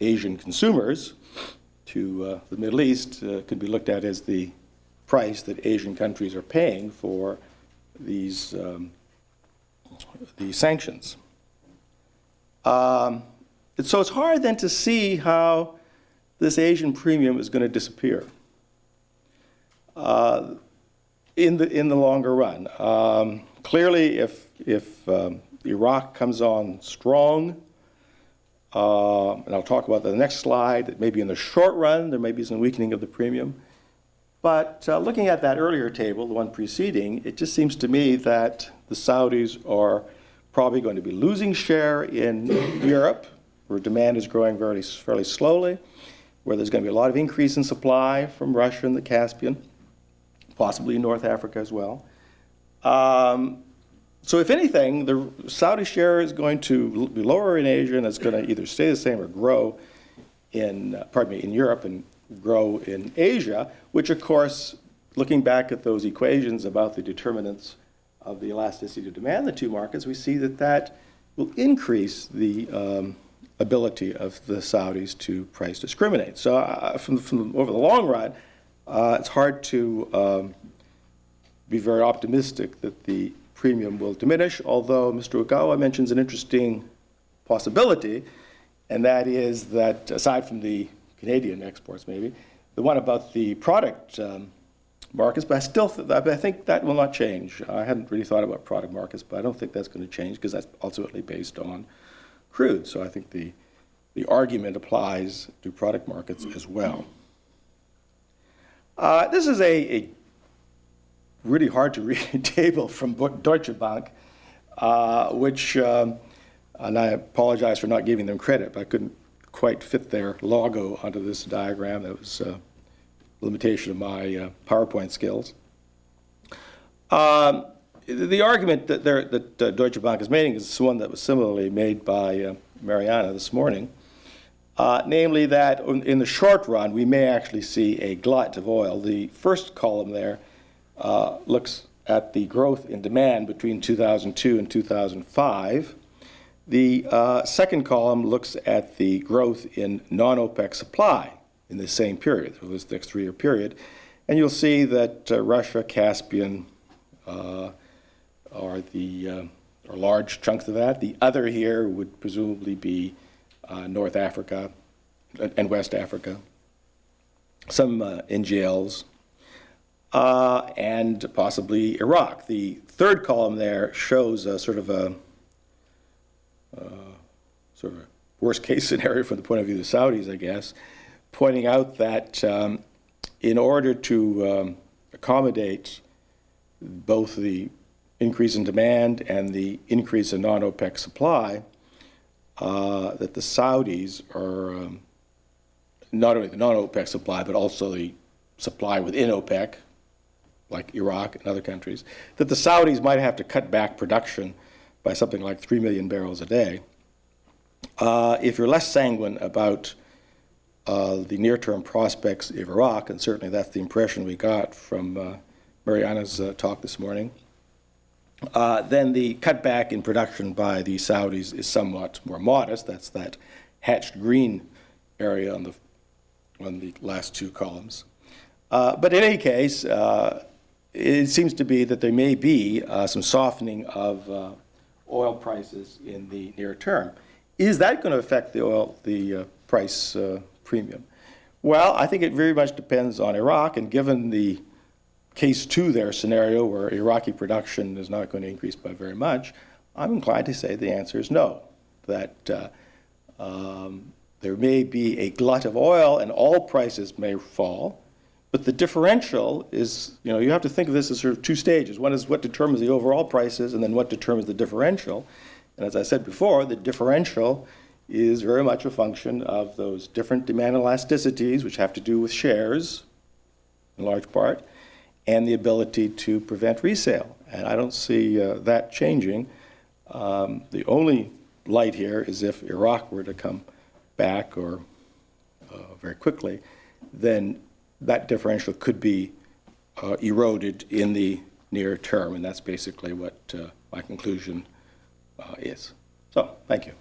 Asian consumers to the Middle East could be looked at as the price that Asian countries are paying for these sanctions. So it's hard then to see how this Asian premium is going to disappear in the longer run. Clearly, if Iraq comes on strong, and I'll talk about that in the next slide, that maybe in the short run there may be some weakening of the premium. But looking at that earlier table, the one preceding, it just seems to me that the Saudis are probably going to be losing share in Europe, where demand is growing fairly slowly, where there's going to be a lot of increase in supply from Russia and the Caspian, possibly North Africa as well. So if anything, the Saudi share is going to be lower in Asia, and it's going to either stay the same or grow in Europe and grow in Asia, which of course, looking back at those equations about the determinants of the elasticity of demand in the two markets, we see that that will increase the ability of the Saudis to price discriminate. So from over the long run, it's hard to be very optimistic that the premium will diminish, although Mr. Ogawa mentions an interesting possibility, and that is that aside from the Canadian exports maybe, the one about the product markets, but I think that will not change. I hadn't really thought about product markets, but I don't think that's going to change because that's ultimately based on crude. So I think the argument applies to product markets as well. This is a really hard to read table from Deutsche Bank, which, and I apologize for not giving them credit, but I couldn't quite fit their logo onto this diagram. That was a limitation of my PowerPoint skills. The argument that Deutsche Bank is making is one that was similarly made by Mariana this morning, namely that in the short run, we may actually see a glut of oil. The first column there looks at the growth in demand between 2002 and 2005. The second column looks at the growth in non-OPEC supply in the same period, so this next 3-year period. And you'll see that Russia, Caspian are large chunks of that. The other here would presumably be North Africa and West Africa, some NGLs, and possibly Iraq. The third column there shows a sort of a worst case scenario from the point of view of the Saudis, I guess, pointing out that in order to accommodate both the increase in demand and the increase in non-OPEC supply, that the Saudis are not only the non-OPEC supply, but also the supply within OPEC, like Iraq and other countries, that the Saudis might have to cut back production by something like 3 million barrels a day. If you're less sanguine about the near-term prospects of Iraq, and certainly that's the impression we got from Mariana's talk this morning, then the cutback in production by the Saudis is somewhat more modest. That's that hatched green area on the last two columns. But in any case, it seems to be that there may be some softening of oil prices in the near term. Is that going to affect the price premium? Well, I think it very much depends on Iraq, and given the case 2 there scenario where Iraqi production is not going to increase by very much, I'm inclined to say the answer is no, that there may be a glut of oil and all prices may fall, but the differential is, you have to think of this as sort of 2 stages. One is what determines the overall prices, and then what determines the differential. And as I said before, the differential is very much a function of those different demand elasticities, which have to do with shares, in large part, and the ability to prevent resale. And I don't see that changing. The only light here is if Iraq were to come back or very quickly, then that differential could be eroded in the near term, and that's basically what my conclusion is. So, thank you.